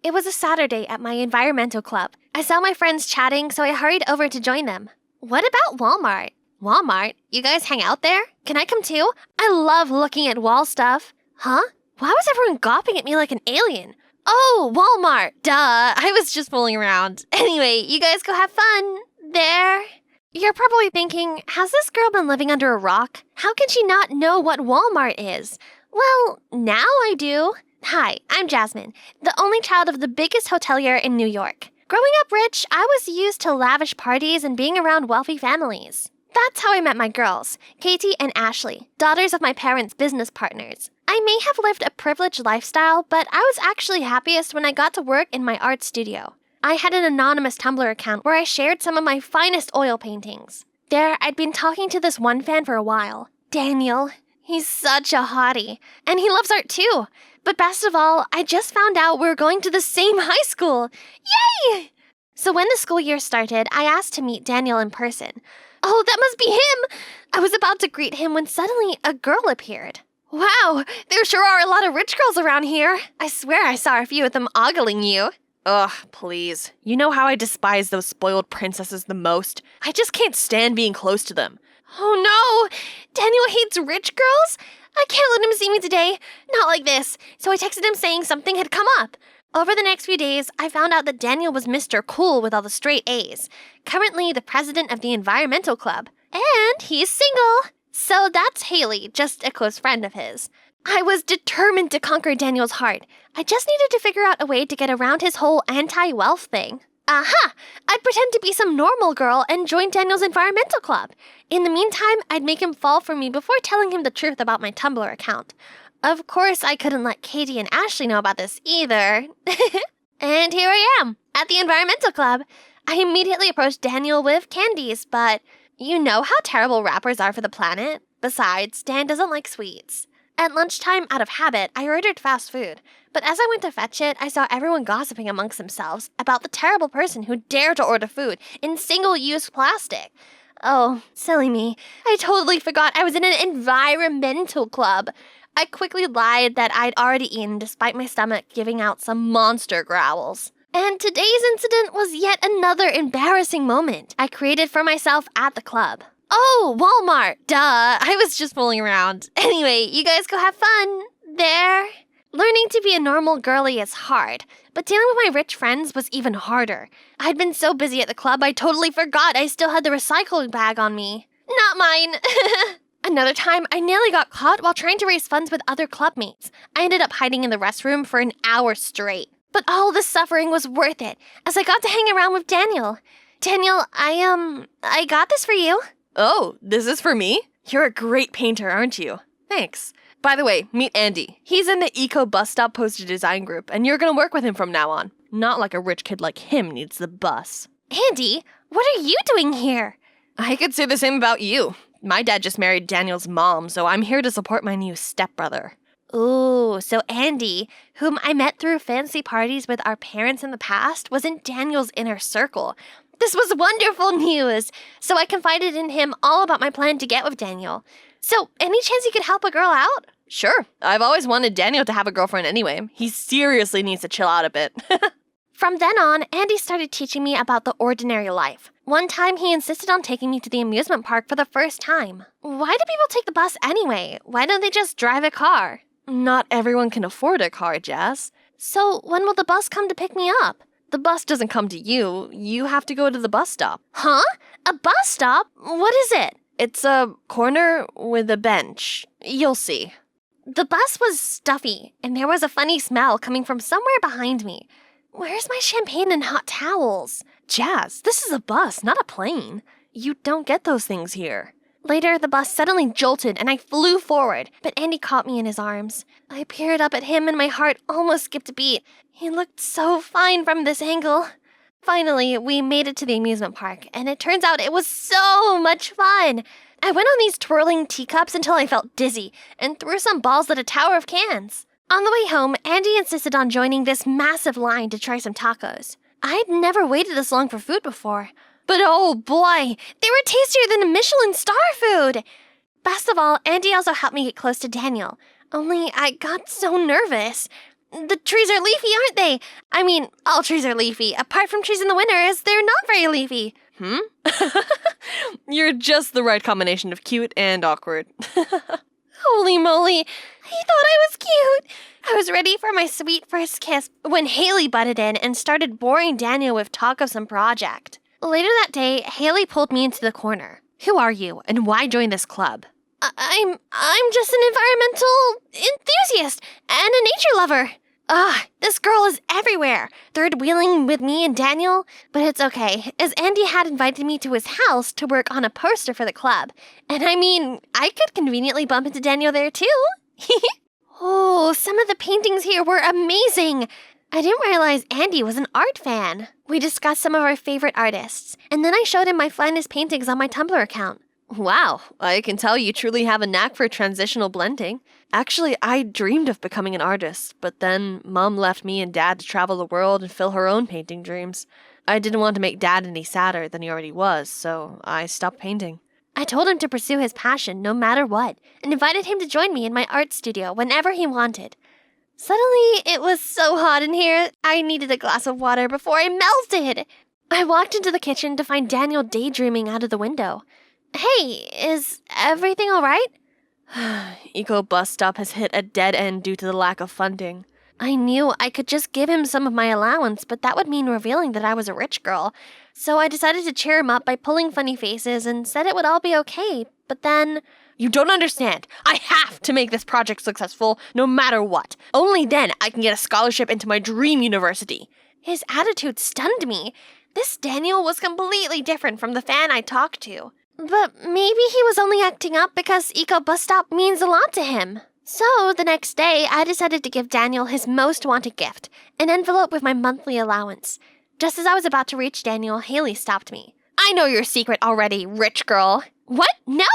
It was a Saturday at my environmental club. I saw my friends chatting, so I hurried over to join them. What about Walmart? Walmart? You guys hang out there? Can I come too? I love looking at wall stuff. Huh? Why was everyone gawping at me like an alien? Oh, Walmart! Duh, I was just fooling around. Anyway, you guys go have fun. There. You're probably thinking, has this girl been living under a rock? How can she not know what Walmart is? Well, now I do. Hi, I'm Jasmine, the only child of the biggest hotelier in New York. Growing up rich, I was used to lavish parties and being around wealthy families. That's how I met my girls, Katie and Ashley, daughters of my parents' business partners. I may have lived a privileged lifestyle, but I was actually happiest when I got to work in my art studio. I had an anonymous Tumblr account where I shared some of my finest oil paintings. There, I'd been talking to this one fan for a while, Daniel. He's such a hottie, and he loves art too. But best of all, I just found out we're going to the same high school. Yay! So when the school year started, I asked to meet Daniel in person. Oh, that must be him! I was about to greet him when suddenly a girl appeared. Wow, there sure are a lot of rich girls around here. I swear I saw a few of them ogling you. Ugh, please. You know how I despise those spoiled princesses the most? I just can't stand being close to them. Oh no! Daniel hates rich girls? I can't let him see me today. Not like this. So I texted him saying something had come up. Over the next few days, I found out that Daniel was Mr. Cool with all the straight A's, currently the president of the environmental club. And he's single. So that's Haley, just a close friend of his. I was determined to conquer Daniel's heart. I just needed to figure out a way to get around his whole anti-wealth thing. Aha! I'd pretend to be some normal girl and join Daniel's environmental club. In the meantime, I'd make him fall for me before telling him the truth about my Tumblr account. Of course, I couldn't let Katie and Ashley know about this either. And here I am, at the environmental club. I immediately approached Daniel with candies, but you know how terrible rappers are for the planet. Besides, Dan doesn't like sweets. At lunchtime, out of habit, I ordered fast food. But as I went to fetch it, I saw everyone gossiping amongst themselves about the terrible person who dared to order food in single-use plastic. Oh, silly me. I totally forgot I was in an environmental club. I quickly lied that I'd already eaten despite my stomach giving out some monster growls. And today's incident was yet another embarrassing moment I created for myself at the club. Oh, Walmart! Duh, I was just fooling around. Anyway, you guys go have fun. There. Learning to be a normal girly is hard, but dealing with my rich friends was even harder. I'd been so busy at the club I totally forgot I still had the recycling bag on me. Not mine! Another time, I nearly got caught while trying to raise funds with other clubmates. I ended up hiding in the restroom for an hour straight. But all the suffering was worth it, as I got to hang around with Daniel. Daniel, I got this for you. Oh, this is for me? You're a great painter, aren't you? Thanks. By the way, meet Andy. He's in the Eco Bus Stop Poster Design Group, and you're gonna work with him from now on. Not like a rich kid like him needs the bus. Andy, what are you doing here? I could say the same about you. My dad just married Daniel's mom, so I'm here to support my new stepbrother. Ooh, so Andy, whom I met through fancy parties with our parents in the past, was in Daniel's inner circle. This was wonderful news! So I confided in him all about my plan to get with Daniel. So, any chance you could help a girl out? Sure. I've always wanted Daniel to have a girlfriend anyway. He seriously needs to chill out a bit. From then on, Andy started teaching me about the ordinary life. One time, he insisted on taking me to the amusement park for the first time. Why do people take the bus anyway? Why don't they just drive a car? Not everyone can afford a car, Jazz. So, when will the bus come to pick me up? The bus doesn't come to you. You have to go to the bus stop. Huh? A bus stop? What is it? It's a corner with a bench. You'll see. The bus was stuffy, and there was a funny smell coming from somewhere behind me. Where's my champagne and hot towels? Jazz, this is a bus, not a plane. You don't get those things here. Later, the bus suddenly jolted, and I flew forward, but Andy caught me in his arms. I peered up at him, and my heart almost skipped a beat. He looked so fine from this angle. Finally, we made it to the amusement park, and it turns out it was so much fun. I went on these twirling teacups until I felt dizzy, and threw some balls at a tower of cans. On the way home, Andy insisted on joining this massive line to try some tacos. I'd never waited this long for food before. But oh boy, they were tastier than a Michelin star food! Best of all, Andy also helped me get close to Daniel. Only I got so nervous. The trees are leafy, aren't they? I mean, all trees are leafy. Apart from trees in the winter, as they're not very leafy. You're just the right combination of cute and awkward. Holy moly, he thought I was cute. I was ready for my sweet first kiss when Haley butted in and started boring Daniel with talk of some project. Later that day, Haley pulled me into the corner. Who are you, and why join this club? I'm just an environmental enthusiast and a nature lover. This girl is everywhere, third-wheeling with me and Daniel. But it's okay, as Andy had invited me to his house to work on a poster for the club. And I mean, I could conveniently bump into Daniel there too. Oh, some of the paintings here were amazing. I didn't realize Andy was an art fan. We discussed some of our favorite artists, and then I showed him my finest paintings on my Tumblr account. Wow, I can tell you truly have a knack for transitional blending. Actually, I dreamed of becoming an artist, but then Mom left me and Dad to travel the world and fill her own painting dreams. I didn't want to make Dad any sadder than he already was, so I stopped painting. I told him to pursue his passion no matter what, and invited him to join me in my art studio whenever he wanted. Suddenly, it was so hot in here, I needed a glass of water before I melted. I walked into the kitchen to find Daniel daydreaming out of the window. Hey, is everything all right? Eco bus stop has hit a dead end due to the lack of funding. I knew I could just give him some of my allowance, but that would mean revealing that I was a rich girl. So I decided to cheer him up by pulling funny faces and said it would all be okay. But then... You don't understand. I have to make this project successful no matter what. Only then I can get a scholarship into my dream university. His attitude stunned me. This Daniel was completely different from the fan I talked to. But maybe he was only acting up because Eco Bus Stop means a lot to him. So, the next day, I decided to give Daniel his most wanted gift, an envelope with my monthly allowance. Just as I was about to reach Daniel, Haley stopped me. I know your secret already, rich girl. What? No!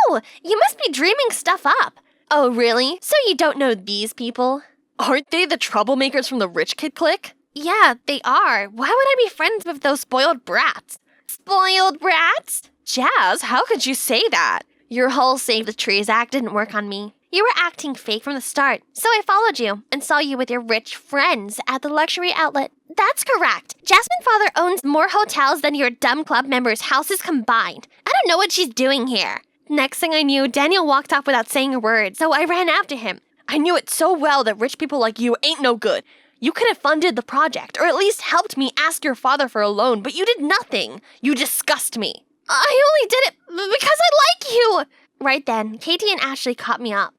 You must be dreaming stuff up. Oh, really? So you don't know these people? Aren't they the troublemakers from the rich kid clique? Yeah, they are. Why would I be friends with those spoiled brats? Spoiled brats? Jazz, how could you say that? Your whole Save the Trees act didn't work on me. You were acting fake from the start, so I followed you and saw you with your rich friends at the luxury outlet. That's correct. Jasmine Father owns more hotels than your dumb club members' houses combined. I don't know what she's doing here. Next thing I knew, Daniel walked off without saying a word, so I ran after him. I knew it so well that rich people like you ain't no good. You could have funded the project, or at least helped me ask your father for a loan, but you did nothing. You disgust me. I only did it because I like you! Right then, Katie and Ashley caught me up.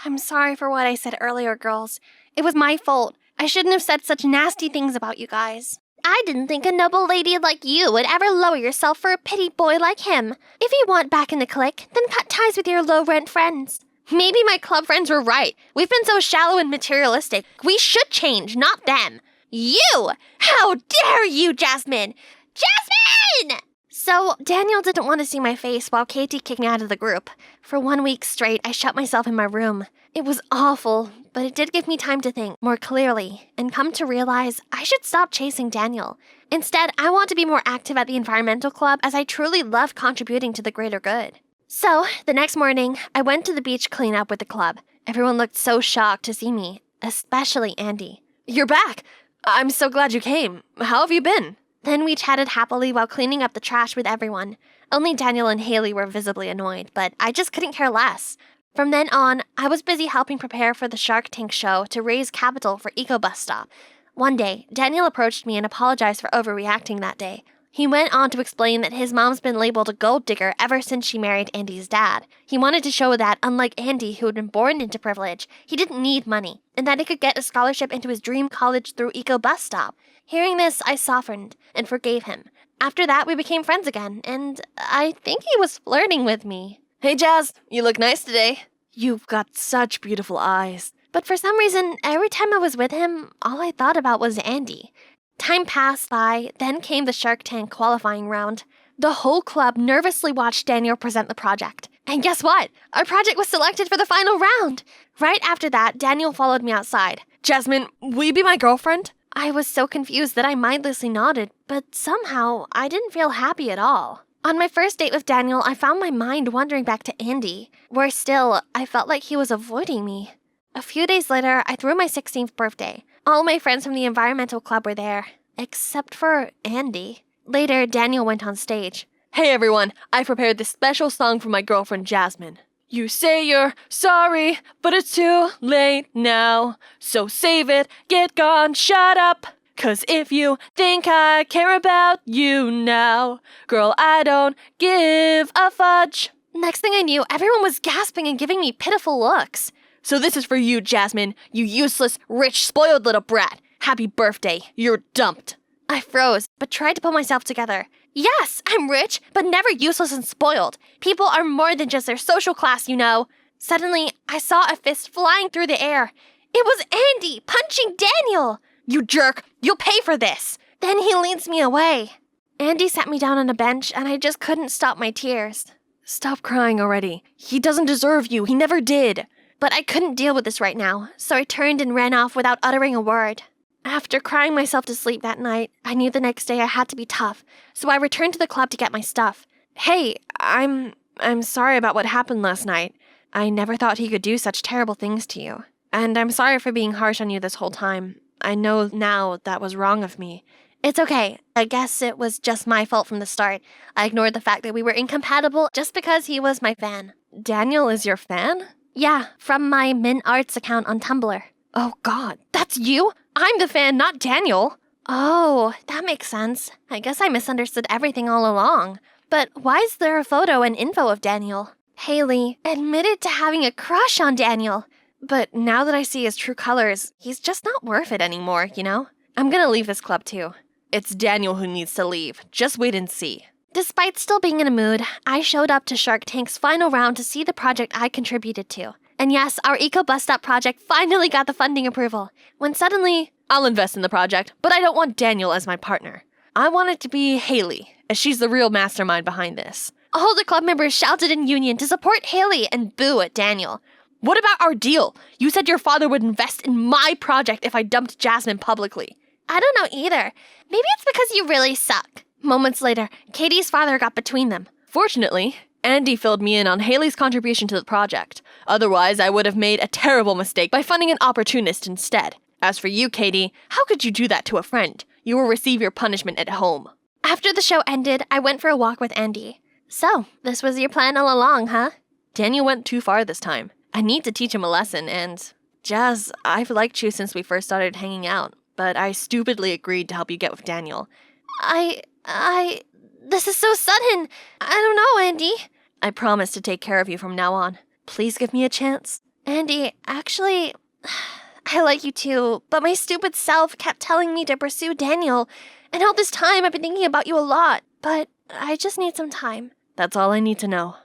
I'm sorry for what I said earlier, girls. It was my fault. I shouldn't have said such nasty things about you guys. I didn't think a noble lady like you would ever lower yourself for a pity boy like him. If you want back in the clique, then cut ties with your low-rent friends. Maybe my club friends were right. We've been so shallow and materialistic. We should change, not them. You! How dare you, Jasmine! Jasmine! So, Daniel didn't want to see my face while Katie kicked me out of the group. For 1 week straight, I shut myself in my room. It was awful, but it did give me time to think more clearly and come to realize I should stop chasing Daniel. Instead, I want to be more active at the environmental club as I truly love contributing to the greater good. So, the next morning, I went to the beach cleanup with the club. Everyone looked so shocked to see me, especially Andy. You're back! I'm so glad you came. How have you been? Then we chatted happily while cleaning up the trash with everyone. Only Daniel and Haley were visibly annoyed, but I just couldn't care less. From then on, I was busy helping prepare for the Shark Tank show to raise capital for Eco Bus Stop. One day, Daniel approached me and apologized for overreacting that day. He went on to explain that his mom's been labeled a gold digger ever since she married Andy's dad. He wanted to show that, unlike Andy, who had been born into privilege, he didn't need money, and that he could get a scholarship into his dream college through Eco Bus Stop. Hearing this, I softened and forgave him. After that, we became friends again, and I think he was flirting with me. Hey, Jazz, you look nice today. You've got such beautiful eyes. But for some reason, every time I was with him, all I thought about was Andy. Time passed by, then came the Shark Tank qualifying round. The whole club nervously watched Daniel present the project. And guess what? Our project was selected for the final round. Right after that, Daniel followed me outside. Jasmine, will you be my girlfriend? I was so confused that I mindlessly nodded, but somehow I didn't feel happy at all. On my first date with Daniel, I found my mind wandering back to Andy. Worse still, I felt like he was avoiding me. A few days later, I threw my 16th birthday. All my friends from the environmental club were there, except for Andy. Later, Daniel went on stage. Hey everyone, I prepared this special song for my girlfriend Jasmine. You say you're sorry, but it's too late now. So save it, get gone, shut up. 'Cause if you think I care about you now, girl, I don't give a fudge. Next thing I knew, everyone was gasping and giving me pitiful looks. So this is for you, Jasmine, you useless, rich, spoiled little brat. Happy birthday, you're dumped. I froze, but tried to pull myself together. Yes, I'm rich, but never useless and spoiled. People are more than just their social class, you know. Suddenly, I saw a fist flying through the air. It was Andy punching Daniel. You jerk, you'll pay for this. Then he leads me away. Andy sat me down on a bench, and I just couldn't stop my tears. Stop crying already. He doesn't deserve you, he never did. But I couldn't deal with this right now, so I turned and ran off without uttering a word. After crying myself to sleep that night, I knew the next day I had to be tough, so I returned to the club to get my stuff. Hey, I'm sorry about what happened last night. I never thought he could do such terrible things to you. And I'm sorry for being harsh on you this whole time. I know now that was wrong of me. It's okay. I guess it was just my fault from the start. I ignored the fact that we were incompatible just because he was my fan. Daniel is your fan? Yeah, from my Min Arts account on Tumblr. Oh God, that's you? I'm the fan, not Daniel. Oh, that makes sense. I guess I misunderstood everything all along. But why is there a photo and info of Daniel? Haley admitted to having a crush on Daniel. But now that I see his true colors, he's just not worth it anymore, you know? I'm gonna leave this club too. It's Daniel who needs to leave. Just wait and see. Despite still being in a mood, I showed up to Shark Tank's final round to see the project I contributed to. And yes, our Eco Bus Stop project finally got the funding approval. When suddenly, I'll invest in the project, but I don't want Daniel as my partner. I want it to be Haley, as she's the real mastermind behind this. all the club members shouted in union to support Haley and boo at Daniel. What about our deal? You said your father would invest in my project if I dumped Jasmine publicly. I don't know either. Maybe it's because you really suck. Moments later, Katie's father got between them. Fortunately, Andy filled me in on Haley's contribution to the project. Otherwise, I would have made a terrible mistake by funding an opportunist instead. As for you, Katie, how could you do that to a friend? You will receive your punishment at home. After the show ended, I went for a walk with Andy. So, this was your plan all along, huh? Daniel went too far this time. I need to teach him a lesson, and... Jazz, I've liked you since we first started hanging out, but I stupidly agreed to help you get with Daniel. This is so sudden. I don't know, Andy. I promise to take care of you from now on. Please give me a chance. Andy, actually, I like you too, but my stupid self kept telling me to pursue Daniel, and all this time I've been thinking about you a lot, but I just need some time. That's all I need to know.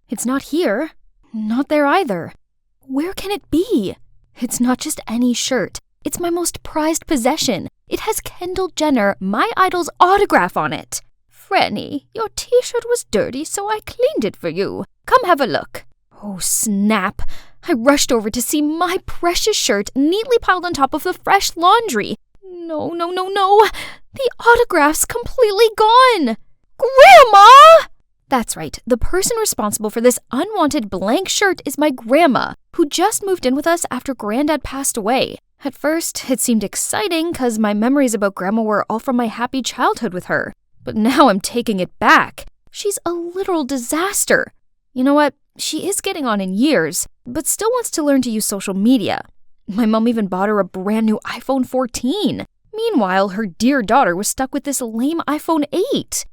It's not here. Not there either. Where can it be? It's not just any shirt. It's my most prized possession. It has Kendall Jenner, my idol's autograph on it. Franny, your t-shirt was dirty, so I cleaned it for you. Come have a look. Oh, snap. I rushed over to see my precious shirt neatly piled on top of the fresh laundry. No. The autograph's completely gone. Grandma! That's right. The person responsible for this unwanted blank shirt is my grandma, who just moved in with us after Granddad passed away. At first, it seemed exciting because my memories about Grandma were all from my happy childhood with her. But now I'm taking it back. She's a literal disaster. You know what? She is getting on in years, but still wants to learn to use social media. My mom even bought her a brand new iPhone 14. Meanwhile, her dear daughter was stuck with this lame iPhone 8.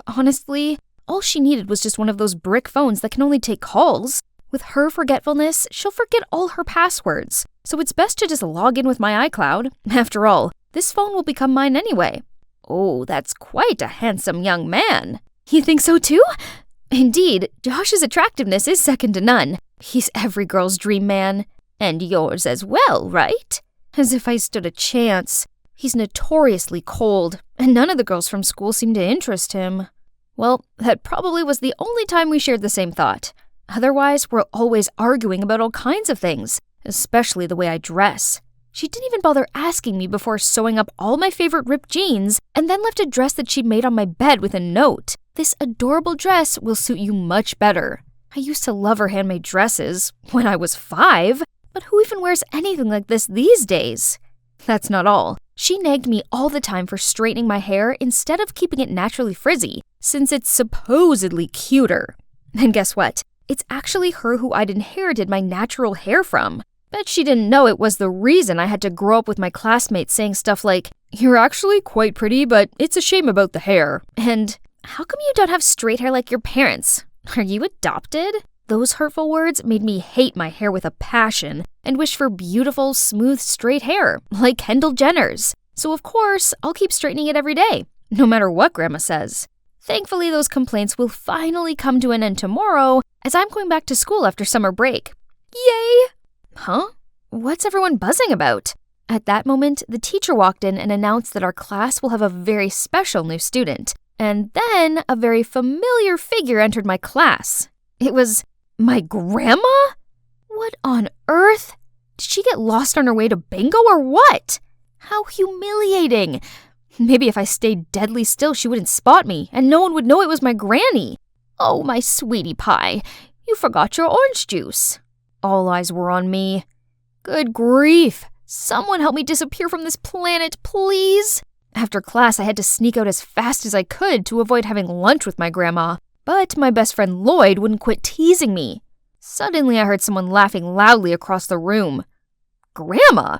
Honestly, all she needed was just one of those brick phones that can only take calls. With her forgetfulness, she'll forget all her passwords. So it's best to just log in with my iCloud. After all, this phone will become mine anyway. Oh, that's quite a handsome young man. You think so too? Indeed, Josh's attractiveness is second to none. He's every girl's dream man. And yours as well, right? As if I stood a chance. He's notoriously cold, and none of the girls from school seem to interest him. Well, that probably was the only time we shared the same thought. Otherwise, we're always arguing about all kinds of things, especially the way I dress. She didn't even bother asking me before sewing up all my favorite ripped jeans, and then left a dress that she'd made on my bed with a note. This adorable dress will suit you much better. I used to love her handmade dresses when I was 5. But who even wears anything like this these days? That's not all. She nagged me all the time for straightening my hair instead of keeping it naturally frizzy, since it's supposedly cuter. And guess what? It's actually her who I'd inherited my natural hair from. Bet she didn't know it was the reason I had to grow up with my classmates saying stuff like, "You're actually quite pretty, but it's a shame about the hair." And, "How come you don't have straight hair like your parents? Are you adopted?" Those hurtful words made me hate my hair with a passion and wish for beautiful, smooth, straight hair, like Kendall Jenner's. So of course, I'll keep straightening it every day, no matter what Grandma says. Thankfully, those complaints will finally come to an end tomorrow as I'm going back to school after summer break. Yay! Huh? What's everyone buzzing about? At that moment, the teacher walked in and announced that our class will have a very special new student. And then a very familiar figure entered my class. It was my grandma? What on earth? Did she get lost on her way to bingo or what? How humiliating. Maybe if I stayed deadly still, she wouldn't spot me, and no one would know it was my granny. Oh, my sweetie pie, you forgot your orange juice. All eyes were on me. Good grief. Someone help me disappear from this planet, please. After class, I had to sneak out as fast as I could to avoid having lunch with my grandma. But my best friend Lloyd wouldn't quit teasing me. Suddenly, I heard someone laughing loudly across the room. Grandma?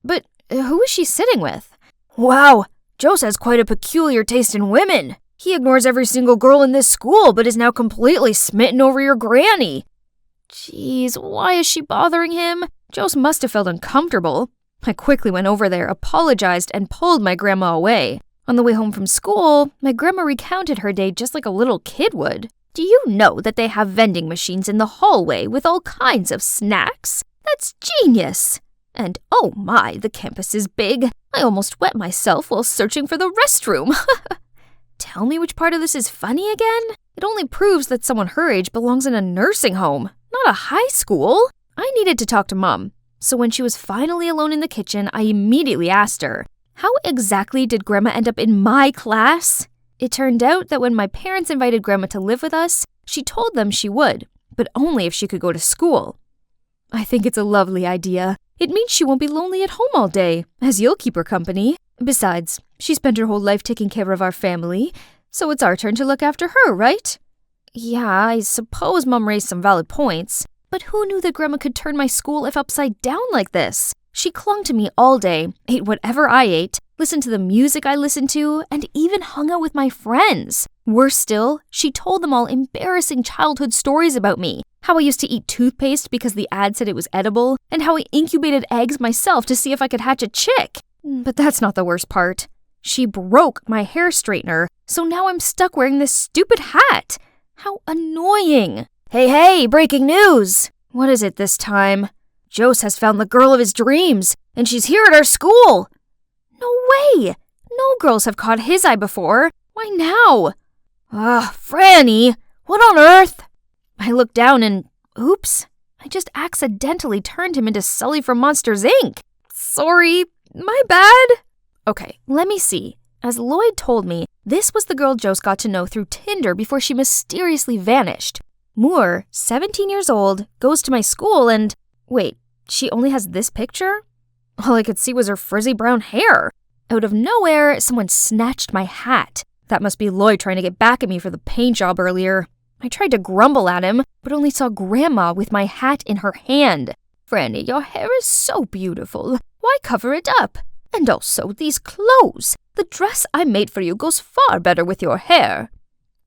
But who is she sitting with? Wow, Jose has quite a peculiar taste in women. He ignores every single girl in this school, but is now completely smitten over your granny. Jeez, why is she bothering him? Jose must have felt uncomfortable. I quickly went over there, apologized, and pulled my grandma away. On the way home from school, my grandma recounted her day just like a little kid would. Do you know that they have vending machines in the hallway with all kinds of snacks? That's genius! And oh my, the campus is big. I almost wet myself while searching for the restroom. Tell me which part of this is funny again? It only proves that someone her age belongs in a nursing home, not a high school. I needed to talk to Mom, so when she was finally alone in the kitchen, I immediately asked her, how exactly did Grandma end up in my class? It turned out that when my parents invited Grandma to live with us, she told them she would, but only if she could go to school. I think it's a lovely idea. It means she won't be lonely at home all day, as you'll keep her company. Besides, she spent her whole life taking care of our family, so it's our turn to look after her, right? Yeah, I suppose Mom raised some valid points, but who knew that Grandma could turn my school life upside down like this? She clung to me all day, ate whatever I ate, listened to the music I listened to, and even hung out with my friends. Worse still, she told them all embarrassing childhood stories about me. How I used to eat toothpaste because the ad said it was edible, and how I incubated eggs myself to see if I could hatch a chick. But that's not the worst part. She broke my hair straightener, so now I'm stuck wearing this stupid hat. How annoying. Hey, breaking news! What is it this time? Jose has found the girl of his dreams, and she's here at our school. No way! No girls have caught his eye before. Why now? Franny, what on earth? I looked down and, oops, I just accidentally turned him into Sully from Monsters, Inc. Sorry, my bad. Okay, let me see. As Lloyd told me, this was the girl Jose got to know through Tinder before she mysteriously vanished. Moore, 17 years old, goes to my school and... Wait, she only has this picture? All I could see was her frizzy brown hair. Out of nowhere, someone snatched my hat. That must be Lloyd trying to get back at me for the paint job earlier. I tried to grumble at him, but only saw Grandma with my hat in her hand. Franny, your hair is so beautiful. Why cover it up? And also, these clothes. The dress I made for you goes far better with your hair.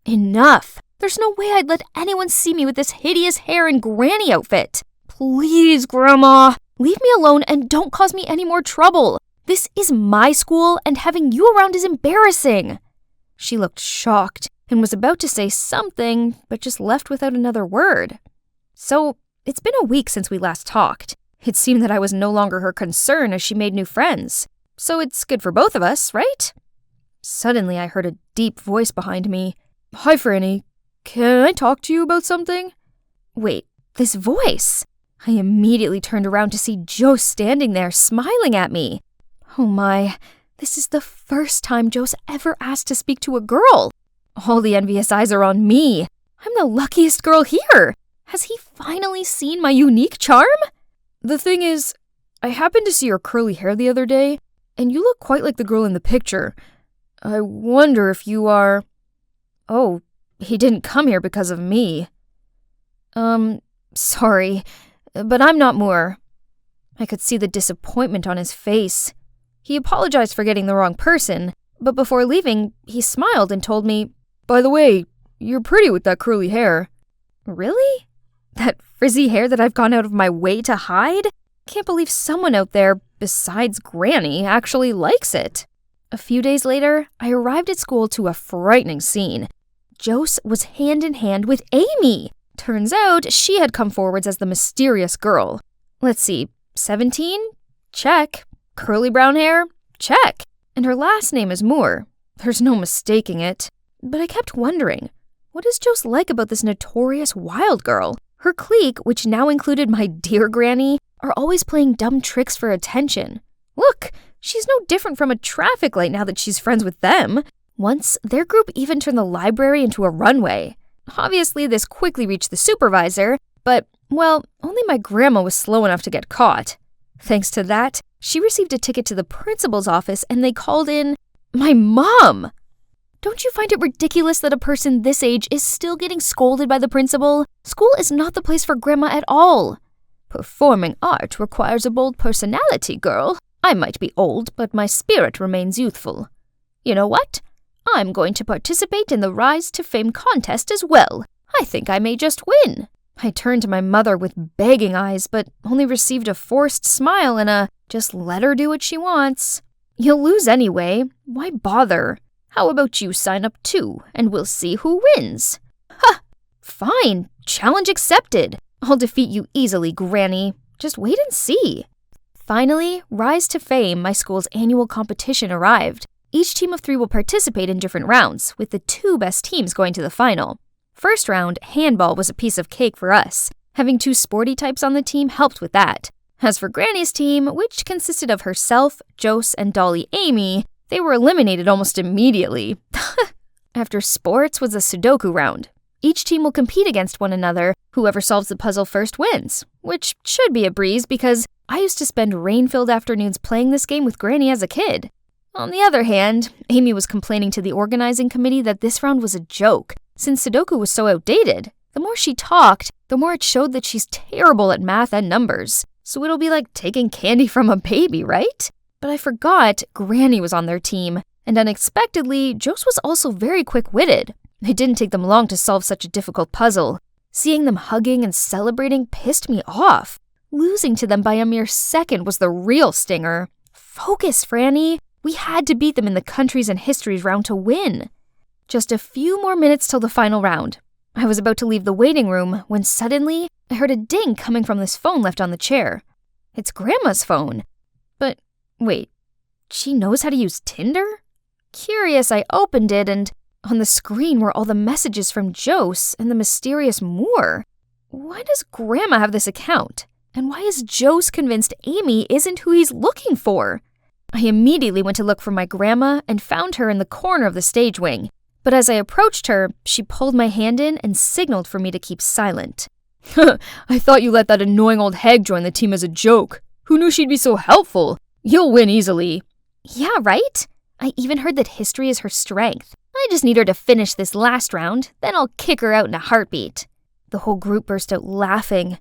Enough. There's no way I'd let anyone see me with this hideous hair and granny outfit. Please, Grandma, leave me alone and don't cause me any more trouble. This is my school, and having you around is embarrassing. She looked shocked and was about to say something, but just left without another word. So, it's been a week since we last talked. It seemed that I was no longer her concern as she made new friends. So it's good for both of us, right? Suddenly, I heard a deep voice behind me. Hi, Franny. Can I talk to you about something? Wait, this voice? I immediately turned around to see Joe standing there, smiling at me. Oh my, this is the first time Joe's ever asked to speak to a girl. All the envious eyes are on me. I'm the luckiest girl here. Has he finally seen my unique charm? The thing is, I happened to see your curly hair the other day, and you look quite like the girl in the picture. I wonder if you are... Oh, he didn't come here because of me. Sorry, but I'm not Moore. I could see the disappointment on his face. He apologized for getting the wrong person, but before leaving, he smiled and told me, "By the way, you're pretty with that curly hair." Really? That frizzy hair that I've gone out of my way to hide? Can't believe someone out there, besides Granny, actually likes it. A few days later, I arrived at school to a frightening scene. Jose was hand in hand with Amy. Turns out she had come forwards as the mysterious girl. Let's see, 17? Check. Curly brown hair? Check. And her last name is Moore. There's no mistaking it. But I kept wondering, what does Jose like about this notorious wild girl? Her clique, which now included my dear Granny, are always playing dumb tricks for attention. Look, she's no different from a traffic light now that she's friends with them. Once, their group even turned the library into a runway. Obviously, this quickly reached the supervisor, but, well, only my grandma was slow enough to get caught. Thanks to that, she received a ticket to the principal's office and they called in my mom. Don't you find it ridiculous that a person this age is still getting scolded by the principal? School is not the place for grandma at all. Performing art requires a bold personality, girl. I might be old, but my spirit remains youthful. You know what? I'm going to participate in the Rise to Fame contest as well. I think I may just win. I turned to my mother with begging eyes, but only received a forced smile and a, "Just let her do what she wants. You'll lose anyway. Why bother? How about you sign up too, and we'll see who wins?" Ha! Fine. Challenge accepted. I'll defeat you easily, Granny. Just wait and see. Finally, Rise to Fame, my school's annual competition, arrived. Each team of 3 will participate in different rounds, with the 2 best teams going to the final. First round, handball, was a piece of cake for us. Having 2 sporty types on the team helped with that. As for Granny's team, which consisted of herself, Jose, and Dolly Amy, they were eliminated almost immediately. After sports was a Sudoku round. Each team will compete against one another. Whoever solves the puzzle first wins, which should be a breeze because I used to spend rain-filled afternoons playing this game with Granny as a kid. On the other hand, Amy was complaining to the organizing committee that this round was a joke, since Sudoku was so outdated. The more she talked, the more it showed that she's terrible at math and numbers. So it'll be like taking candy from a baby, right? But I forgot Granny was on their team, and unexpectedly, Jose was also very quick-witted. It didn't take them long to solve such a difficult puzzle. Seeing them hugging and celebrating pissed me off. Losing to them by a mere second was the real stinger. Focus, Franny. We had to beat them in the countries and histories round to win. Just a few more minutes till the final round. I was about to leave the waiting room when suddenly I heard a ding coming from this phone left on the chair. It's Grandma's phone. But wait, she knows how to use Tinder? Curious, I opened it and on the screen were all the messages from Jose and the mysterious Moore. Why does Grandma have this account? And why is Jose convinced Amy isn't who he's looking for? I immediately went to look for my grandma and found her in the corner of the stage wing. But as I approached her, she pulled my hand in and signaled for me to keep silent. I thought you let that annoying old hag join the team as a joke. Who knew she'd be so helpful? You'll win easily. Yeah, right? I even heard that history is her strength. I just need her to finish this last round, then I'll kick her out in a heartbeat. The whole group burst out laughing.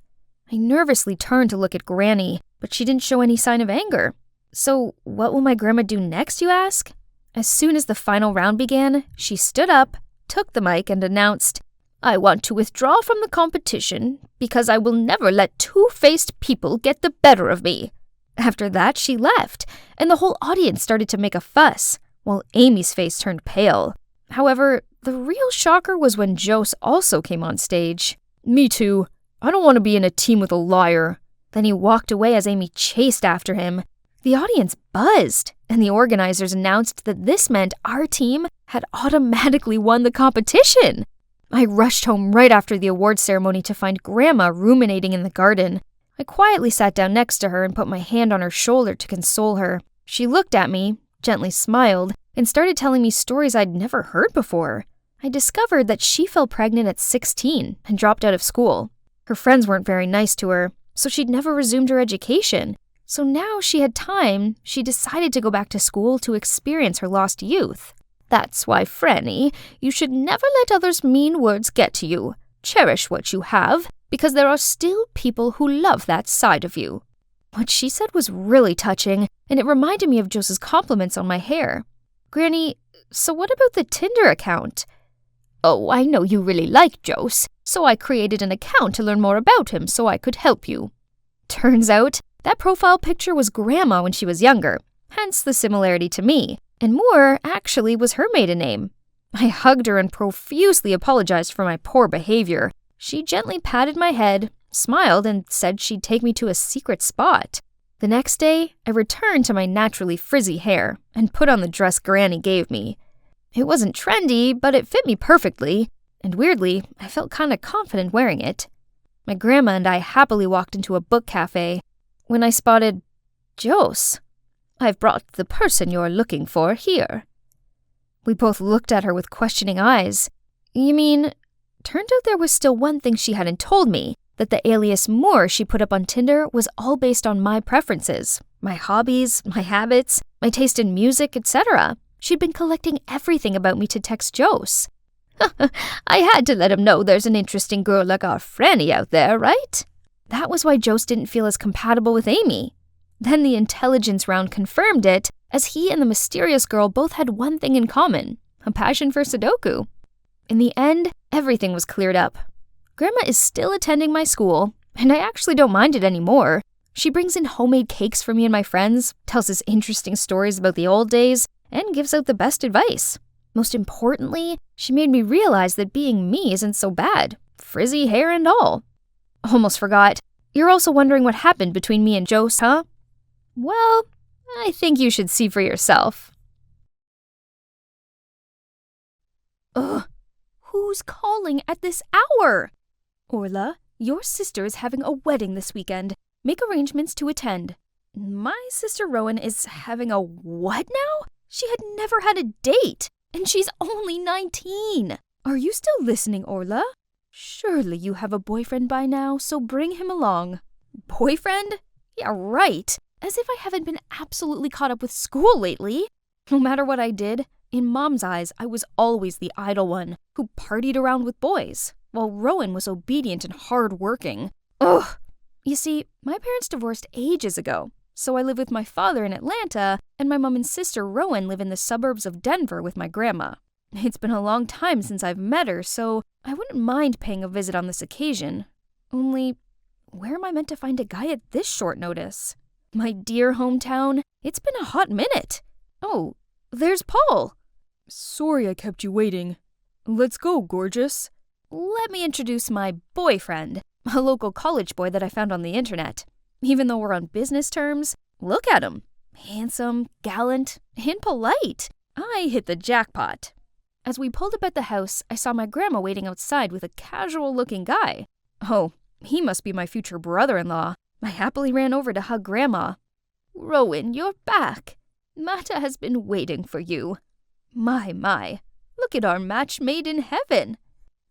I nervously turned to look at Granny, but she didn't show any sign of anger. So what will my grandma do next, you ask? As soon as the final round began, she stood up, took the mic, and announced, "I want to withdraw from the competition because I will never let 2-faced people get the better of me." After that, she left, and the whole audience started to make a fuss, while Amy's face turned pale. However, the real shocker was when Jose also came on stage. "Me too. I don't want to be in a team with a liar." Then he walked away as Amy chased after him. The audience buzzed, and the organizers announced that this meant our team had automatically won the competition. I rushed home right after the awards ceremony to find Grandma ruminating in the garden. I quietly sat down next to her and put my hand on her shoulder to console her. She looked at me, gently smiled, and started telling me stories I'd never heard before. I discovered that she fell pregnant at 16 and dropped out of school. Her friends weren't very nice to her. so she'd never resumed her education. So now she had time, she decided to go back to school to experience her lost youth. That's why, Franny, you should never let others' mean words get to you. Cherish what you have, because there are still people who love that side of you. What she said was really touching, and it reminded me of Jose's compliments on my hair. Granny, so what about the Tinder account? Oh, I know you really like Jose, so I created an account to learn more about him so I could help you. Turns out, that profile picture was Grandma when she was younger, hence the similarity to me, and Moore actually was her maiden name. I hugged her and profusely apologized for my poor behavior. She gently patted my head, smiled, and said she'd take me to a secret spot. The next day, I returned to my naturally frizzy hair and put on the dress Granny gave me. It wasn't trendy, but it fit me perfectly, and weirdly, I felt kinda confident wearing it. My grandma and I happily walked into a book cafe when I spotted Jose. I've brought the person you're looking for here. We both looked at her with questioning eyes. You mean, turned out there was still one thing she hadn't told me, that the alias Moore she put up on Tinder was all based on my preferences, my hobbies, my habits, my taste in music, etc. She'd been collecting everything about me to text Jose. I had to let him know there's an interesting girl like our Franny out there, right? That was why Jose didn't feel as compatible with Amy. Then the intelligence round confirmed it, as he and the mysterious girl both had one thing in common, a passion for Sudoku. In the end, everything was cleared up. Grandma is still attending my school, and I actually don't mind it anymore. She brings in homemade cakes for me and my friends, tells us interesting stories about the old days, and gives out the best advice. Most importantly, she made me realize that being me isn't so bad, frizzy hair and all. Almost forgot. You're also wondering what happened between me and Jose, huh? Well, I think you should see for yourself. Ugh, who's calling at this hour? Orla, your sister is having a wedding this weekend. Make arrangements to attend. My sister Rowan is having a what now? She had never had a date, and she's only 19. Are you still listening, Orla? Surely you have a boyfriend by now, so bring him along. Boyfriend? Yeah, right. As if I haven't been absolutely caught up with school lately. No matter what I did, in Mom's eyes, I was always the idle one who partied around with boys, while Rowan was obedient and hard-working. Ugh! You see, my parents divorced ages ago, so I live with my father in Atlanta, and my mom and sister Rowan live in the suburbs of Denver with my grandma. It's been a long time since I've met her, so I wouldn't mind paying a visit on this occasion. Only, where am I meant to find a guy at this short notice? My dear hometown, it's been a hot minute. Oh, there's Paul. Sorry I kept you waiting. Let's go, gorgeous. Let me introduce my boyfriend, a local college boy that I found on the internet. Even though we're on business terms, look at him. Handsome, gallant, and polite. I hit the jackpot. As we pulled up at the house, I saw my grandma waiting outside with a casual-looking guy. Oh, he must be my future brother-in-law. I happily ran over to hug Grandma. Rowan, you're back. Mata has been waiting for you. My, look at our match made in heaven.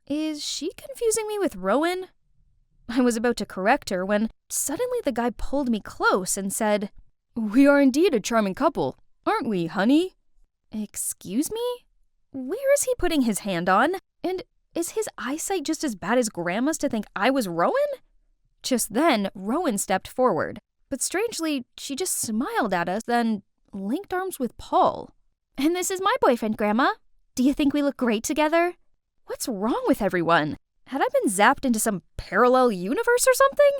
Is she confusing me with Rowan? I was about to correct her when suddenly the guy pulled me close and said, We are indeed a charming couple, aren't we, honey? Excuse me? Where is he putting his hand on? And is his eyesight just as bad as Grandma's to think I was Rowan? Just then, Rowan stepped forward, but strangely, she just smiled at us, then linked arms with Paul. And this is my boyfriend, Grandma. Do you think we look great together? What's wrong with everyone? Had I been zapped into some parallel universe or something?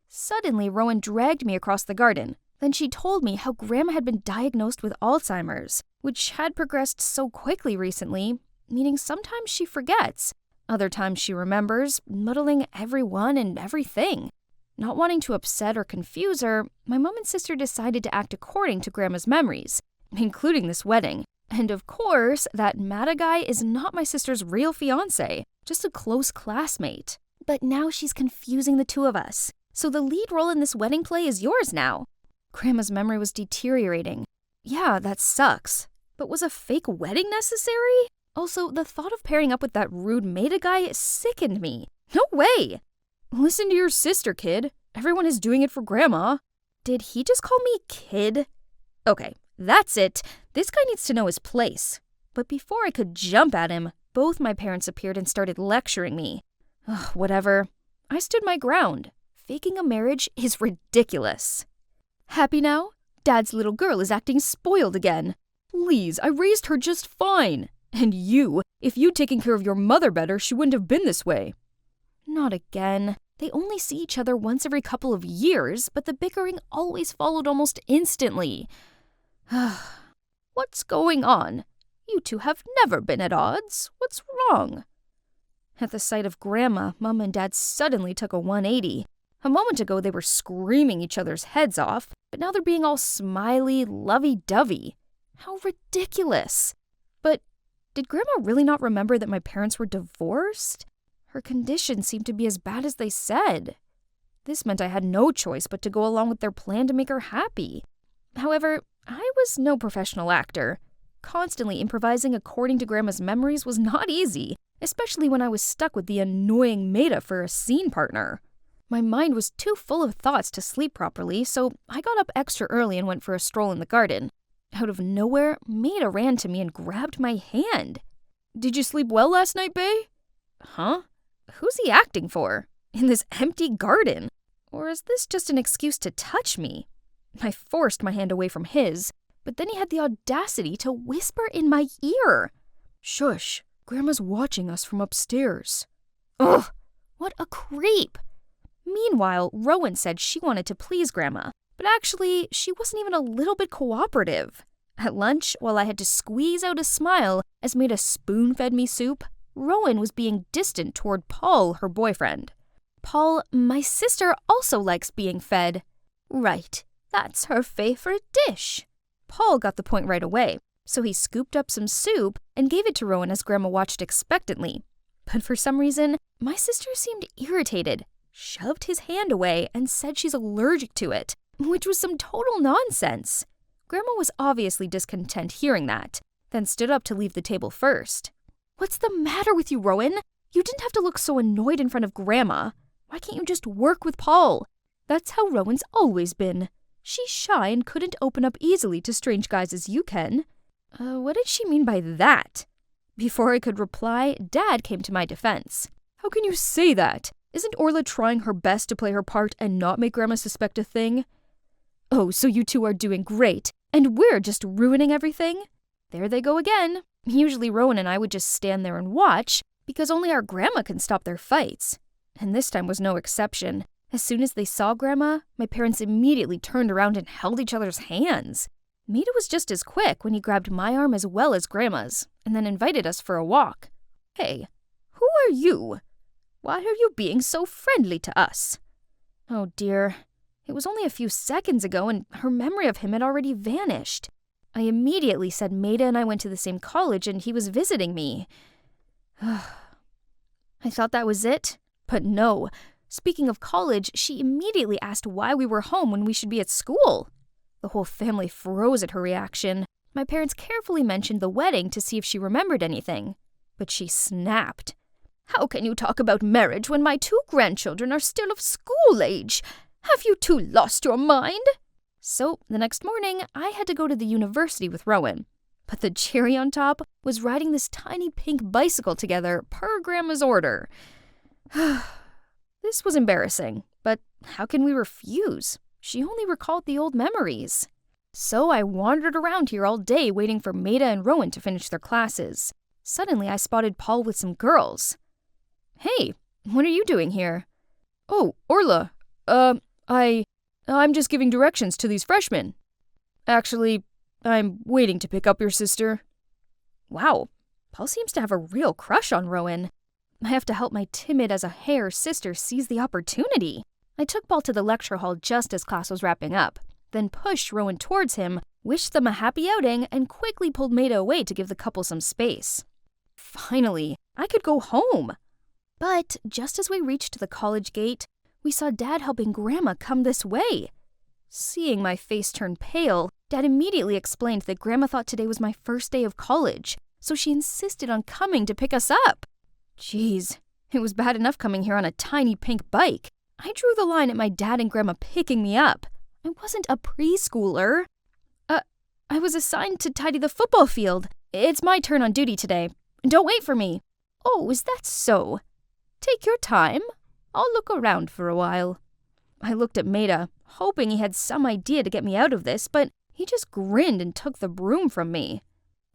Suddenly, Rowan dragged me across the garden. Then she told me how Grandma had been diagnosed with Alzheimer's, which had progressed so quickly recently, meaning sometimes she forgets. Other times she remembers, muddling everyone and everything. Not wanting to upset or confuse her, my mom and sister decided to act according to Grandma's memories, including this wedding. And of course, that Mata guy is not my sister's real fiancé, just a close classmate. But now she's confusing the two of us, so the lead role in this wedding play is yours now. Grandma's memory was deteriorating. Yeah, that sucks. But was a fake wedding necessary? Also, the thought of pairing up with that rude Mata guy sickened me. No way! Listen to your sister, kid. Everyone is doing it for Grandma. Did he just call me kid? Okay, that's it. This guy needs to know his place. But before I could jump at him, both my parents appeared and started lecturing me. Ugh, whatever. I stood my ground. Faking a marriage is ridiculous. Happy now? Dad's little girl is acting spoiled again. Please, I raised her just fine. And you, if you'd taken care of your mother better, she wouldn't have been this way. Not again. They only see each other once every couple of years, but the bickering always followed almost instantly. What's going on? You two have never been at odds. What's wrong? At the sight of Grandma, Mom and Dad suddenly took a 180. A moment ago, they were screaming each other's heads off, but now they're being all smiley, lovey-dovey. How ridiculous. But did Grandma really not remember that my parents were divorced? Her condition seemed to be as bad as they said. This meant I had no choice but to go along with their plan to make her happy. However, I was no professional actor. Constantly improvising according to Grandma's memories was not easy, especially when I was stuck with the annoying Maida for a scene partner. My mind was too full of thoughts to sleep properly, so I got up extra early and went for a stroll in the garden. Out of nowhere, Maida ran to me and grabbed my hand. "Did you sleep well last night, Bae?" Huh? Who's he acting for? In this empty garden? Or is this just an excuse to touch me? I forced my hand away from his, but then he had the audacity to whisper in my ear. "Shush, Grandma's watching us from upstairs." Ugh, what a creep. Meanwhile, Rowan said she wanted to please Grandma, but actually, she wasn't even a little bit cooperative. At lunch, while I had to squeeze out a smile as Maida spoon-fed me soup, Rowan was being distant toward Paul, her boyfriend. "Paul, my sister also likes being fed." "Right, that's her favorite dish." Paul got the point right away, so he scooped up some soup and gave it to Rowan as Grandma watched expectantly. But for some reason, my sister seemed irritated, shoved his hand away, and said she's allergic to it, which was some total nonsense. Grandma was obviously discontent hearing that, then stood up to leave the table first. "What's the matter with you, Rowan? You didn't have to look so annoyed in front of Grandma. Why can't you just work with Paul?" "That's how Rowan's always been. She's shy and couldn't open up easily to strange guys as you can." What did she mean by that? Before I could reply, Dad came to my defense. "How can you say that? Isn't Orla trying her best to play her part and not make Grandma suspect a thing?" "Oh, so you two are doing great, and we're just ruining everything?" There they go again. Usually Rowan and I would just stand there and watch, because only our Grandma can stop their fights. And this time was no exception. As soon as they saw Grandma, my parents immediately turned around and held each other's hands. Maida was just as quick when he grabbed my arm as well as Grandma's, and then invited us for a walk. "Hey, who are you? Why are you being so friendly to us?" Oh dear. It was only a few seconds ago, and her memory of him had already vanished. I immediately said Maida and I went to the same college and he was visiting me. I thought that was it, but no. Speaking of college, she immediately asked why we were home when we should be at school. The whole family froze at her reaction. My parents carefully mentioned the wedding to see if she remembered anything, but she snapped. "How can you talk about marriage when my 2 grandchildren are still of school age? Have you two lost your mind?" So, the next morning, I had to go to the university with Rowan. But the cherry on top was riding this tiny pink bicycle together per Grandma's order. This was embarrassing, but how can we refuse? She only recalled the old memories. So I wandered around here all day waiting for Maida and Rowan to finish their classes. Suddenly, I spotted Paul with some girls. "Hey, what are you doing here?" "Oh, Orla, I'm just giving directions to these freshmen. Actually, I'm waiting to pick up your sister." Wow, Paul seems to have a real crush on Rowan. I have to help my timid as a hare sister seize the opportunity. I took Paul to the lecture hall just as class was wrapping up, then pushed Rowan towards him, wished them a happy outing, and quickly pulled Maida away to give the couple some space. Finally, I could go home. But just as we reached the college gate, we saw Dad helping Grandma come this way. Seeing my face turn pale, Dad immediately explained that Grandma thought today was my first day of college, so she insisted on coming to pick us up. Jeez, it was bad enough coming here on a tiny pink bike. I drew the line at my dad and Grandma picking me up. I wasn't a preschooler. I was assigned to tidy the football field. It's my turn on duty today. Don't wait for me. Oh, is that so? Take your time. I'll look around for a while. I looked at Maida, hoping he had some idea to get me out of this, but he just grinned and took the broom from me.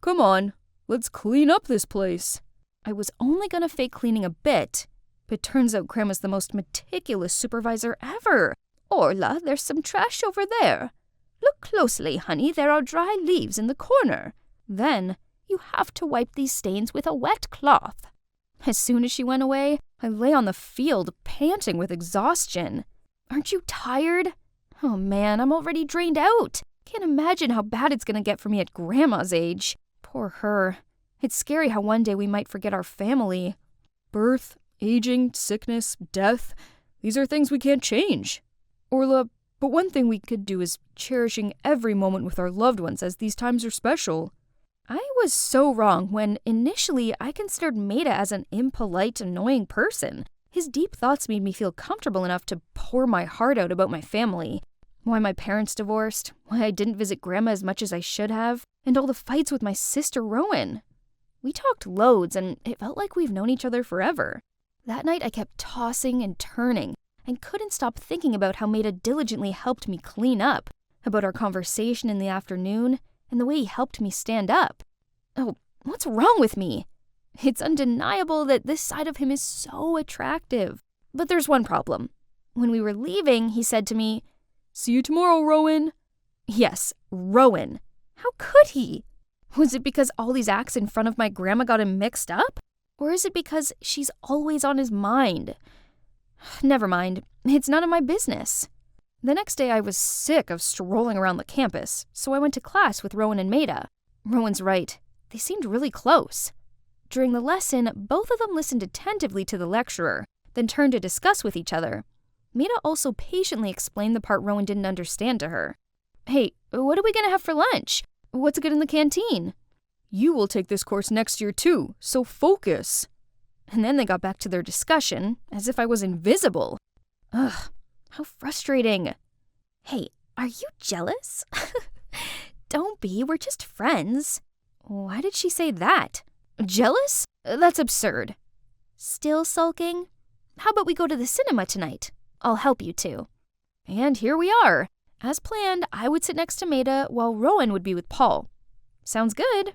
Come on, let's clean up this place. I was only gonna fake cleaning a bit, but turns out Grandma's the most meticulous supervisor ever. Orla, there's some trash over there. Look closely, honey, there are dry leaves in the corner. Then, you have to wipe these stains with a wet cloth. As soon as she went away, I lay on the field, panting with exhaustion. Aren't you tired? Oh man, I'm already drained out. Can't imagine how bad it's gonna get for me at Grandma's age. Poor her. It's scary how one day we might forget our family. Birth, aging, sickness, death, these are things we can't change. Orla, but one thing we could do is cherishing every moment with our loved ones, as these times are special. I was so wrong when initially I considered Maida as an impolite, annoying person. His deep thoughts made me feel comfortable enough to pour my heart out about my family. Why my parents divorced, why I didn't visit Grandma as much as I should have, and all the fights with my sister Rowan. We talked loads, and it felt like we've known each other forever. That night I kept tossing and turning, and couldn't stop thinking about how Maida diligently helped me clean up, about our conversation in the afternoon, and the way he helped me stand up. Oh, what's wrong with me? It's undeniable that this side of him is so attractive. But there's one problem. When we were leaving, he said to me, "See you tomorrow, Rowan." Yes, Rowan. How could he? Was it because all these acts in front of my grandma got him mixed up? Or is it because she's always on his mind? Never mind. It's none of my business. The next day I was sick of strolling around the campus, so I went to class with Rowan and Maida. Rowan's right. They seemed really close. During the lesson, both of them listened attentively to the lecturer, then turned to discuss with each other. Maida also patiently explained the part Rowan didn't understand to her. Hey, what are we gonna have for lunch? What's good in the canteen? You will take this course next year too, so focus. And then they got back to their discussion, as if I was invisible. Ugh, how frustrating. Hey, are you jealous? Don't be, we're just friends. Why did she say that? Jealous? That's absurd. Still sulking? How about we go to the cinema tonight? I'll help you too. And here we are. As planned, I would sit next to Maida while Rowan would be with Paul. Sounds good.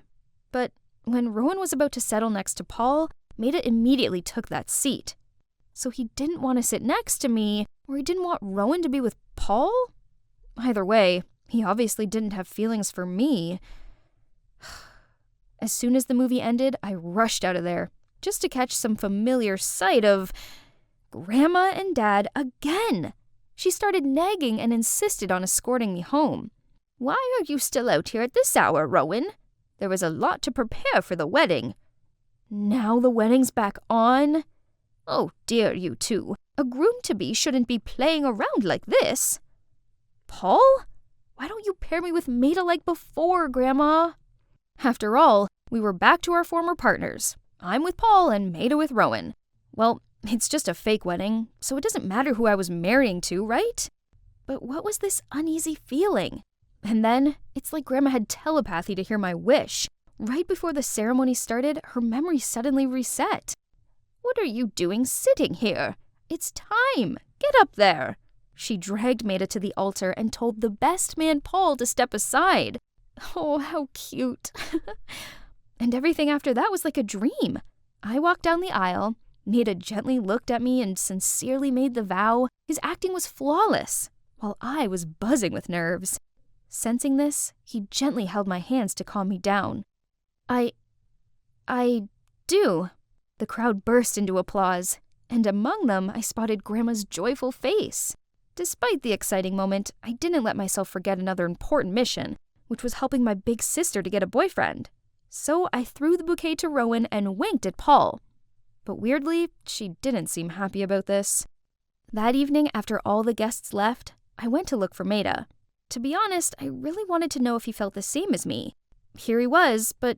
But when Rowan was about to settle next to Paul, Maida immediately took that seat. So he didn't want to sit next to me, or he didn't want Rowan to be with Paul? Either way, he obviously didn't have feelings for me. As soon as the movie ended, I rushed out of there, just to catch some familiar sight of Grandma and Dad again. She started nagging and insisted on escorting me home. Why are you still out here at this hour, Rowan? There was a lot to prepare for the wedding. Now the wedding's back on? Oh dear, you two. A groom-to-be shouldn't be playing around like this. Paul? Why don't you pair me with Maida like before, Grandma? After all, we were back to our former partners. I'm with Paul and Maida with Rowan. Well, it's just a fake wedding, so it doesn't matter who I was marrying to, right? But what was this uneasy feeling? And then, it's like Grandma had telepathy to hear my wish. Right before the ceremony started, her memory suddenly reset. What are you doing sitting here? It's time. Get up there. She dragged Maida to the altar and told the best man, Paul, to step aside. Oh, how cute. And everything after that was like a dream. I walked down the aisle. Maida gently looked at me and sincerely made the vow. His acting was flawless, while I was buzzing with nerves. Sensing this, he gently held my hands to calm me down. I do. The crowd burst into applause, and among them I spotted Grandma's joyful face. Despite the exciting moment, I didn't let myself forget another important mission, which was helping my big sister to get a boyfriend. So I threw the bouquet to Rowan and winked at Paul. But weirdly, she didn't seem happy about this. That evening, after all the guests left, I went to look for Maida. To be honest, I really wanted to know if he felt the same as me. Here he was, but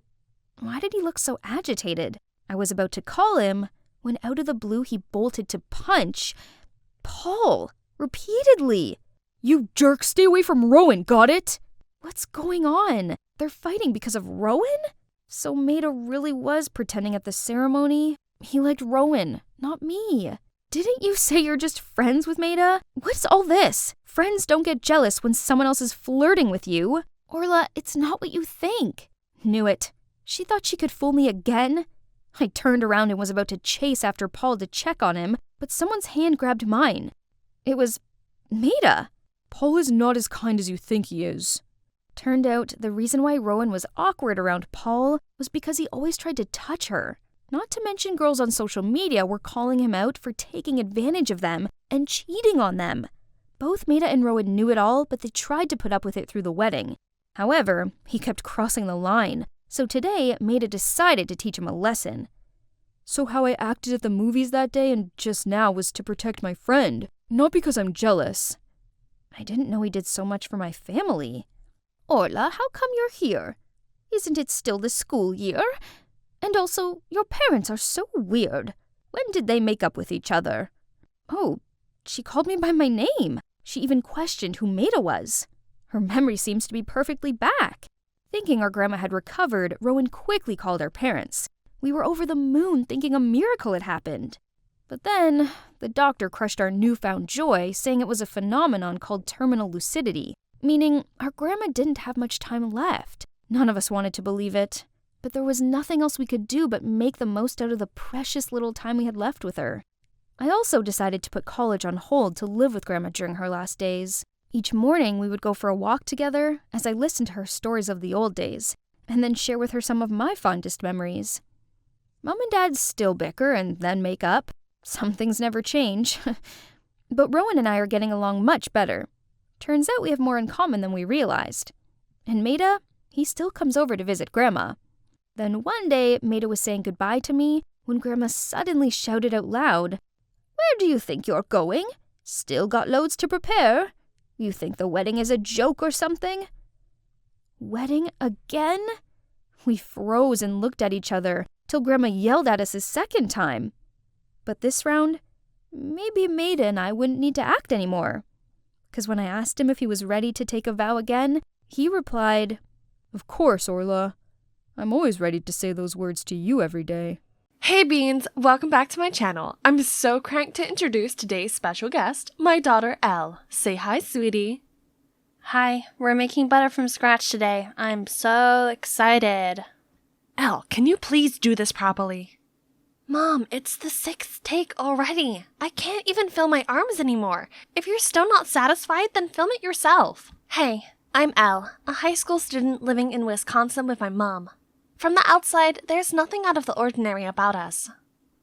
why did he look so agitated? I was about to call him when out of the blue he bolted to punch. Paul, repeatedly. You jerk, stay away from Rowan, got it? What's going on? They're fighting because of Rowan? So Maida really was pretending at the ceremony? He liked Rowan, not me. Didn't you say you're just friends with Maida? What's all this? Friends don't get jealous when someone else is flirting with you. Orla, it's not what you think. Knew it. She thought she could fool me again. I turned around and was about to chase after Paul to check on him, but someone's hand grabbed mine. It was Maida. Paul is not as kind as you think he is. Turned out the reason why Rowan was awkward around Paul was because he always tried to touch her. Not to mention girls on social media were calling him out for taking advantage of them and cheating on them. Both Maida and Rowan knew it all, but they tried to put up with it through the wedding. However, he kept crossing the line, so today Maida decided to teach him a lesson. So how I acted at the movies that day and just now was to protect my friend, not because I'm jealous. I didn't know he did so much for my family. Orla, how come you're here? Isn't it still the school year? And also, your parents are so weird. When did they make up with each other? Oh, she called me by my name. She even questioned who Maida was. Her memory seems to be perfectly back. Thinking our grandma had recovered, Rowan quickly called our parents. We were over the moon thinking a miracle had happened. But then, the doctor crushed our newfound joy, saying it was a phenomenon called terminal lucidity, meaning our grandma didn't have much time left. None of us wanted to believe it, but there was nothing else we could do but make the most out of the precious little time we had left with her. I also decided to put college on hold to live with Grandma during her last days. Each morning, we would go for a walk together as I listened to her stories of the old days, and then share with her some of my fondest memories. Mom and Dad still bicker and then make up. Some things never change. But Rowan and I are getting along much better. Turns out we have more in common than we realized. And Maida, he still comes over to visit Grandma. Then one day, Maida was saying goodbye to me when Grandma suddenly shouted out loud, "Where do you think you're going? Still got loads to prepare? You think the wedding is a joke or something?" Wedding again? We froze and looked at each other till Grandma yelled at us a second time. But this round, maybe Maida and I wouldn't need to act anymore. Because when I asked him if he was ready to take a vow again, he replied, "Of course, Orla. I'm always ready to say those words to you every day." Hey Beans, welcome back to my channel. I'm so cranked to introduce today's special guest, my daughter Elle. Say hi, sweetie. Hi, we're making butter from scratch today. I'm so excited. Elle, can you please do this properly? Mom, it's the 6th take already. I can't even feel my arms anymore. If you're still not satisfied, then film it yourself. Hey, I'm Elle, a high school student living in Wisconsin with my mom. From the outside, there's nothing out of the ordinary about us.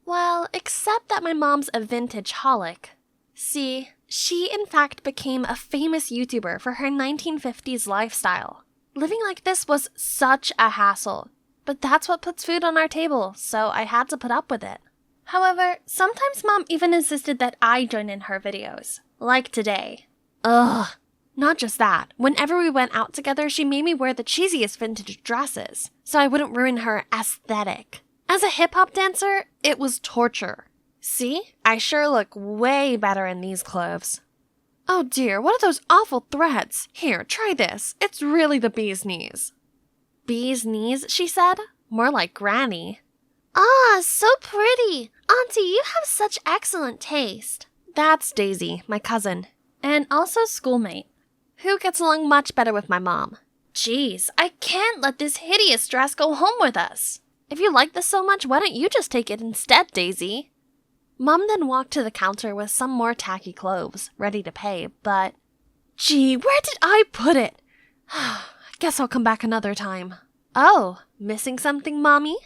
Well, except that my mom's a vintage holic. See, she in fact became a famous YouTuber for her 1950s lifestyle. Living like this was such a hassle. But that's what puts food on our table, so I had to put up with it. However, sometimes Mom even insisted that I join in her videos. Like today. Ugh. Not just that, whenever we went out together, she made me wear the cheesiest vintage dresses, so I wouldn't ruin her aesthetic. As a hip-hop dancer, it was torture. See? I sure look way better in these clothes. Oh dear, what are those awful threads? Here, try this. It's really the bee's knees. Bee's knees, she said? More like Granny. Ah, so pretty. Auntie, you have such excellent taste. That's Daisy, my cousin, and also schoolmate, who gets along much better with my mom. Jeez, I can't let this hideous dress go home with us. If you like this so much, why don't you just take it instead, Daisy? Mom then walked to the counter with some more tacky clothes, ready to pay, but... Gee, where did I put it? Guess I'll come back another time. Oh, missing something, Mommy?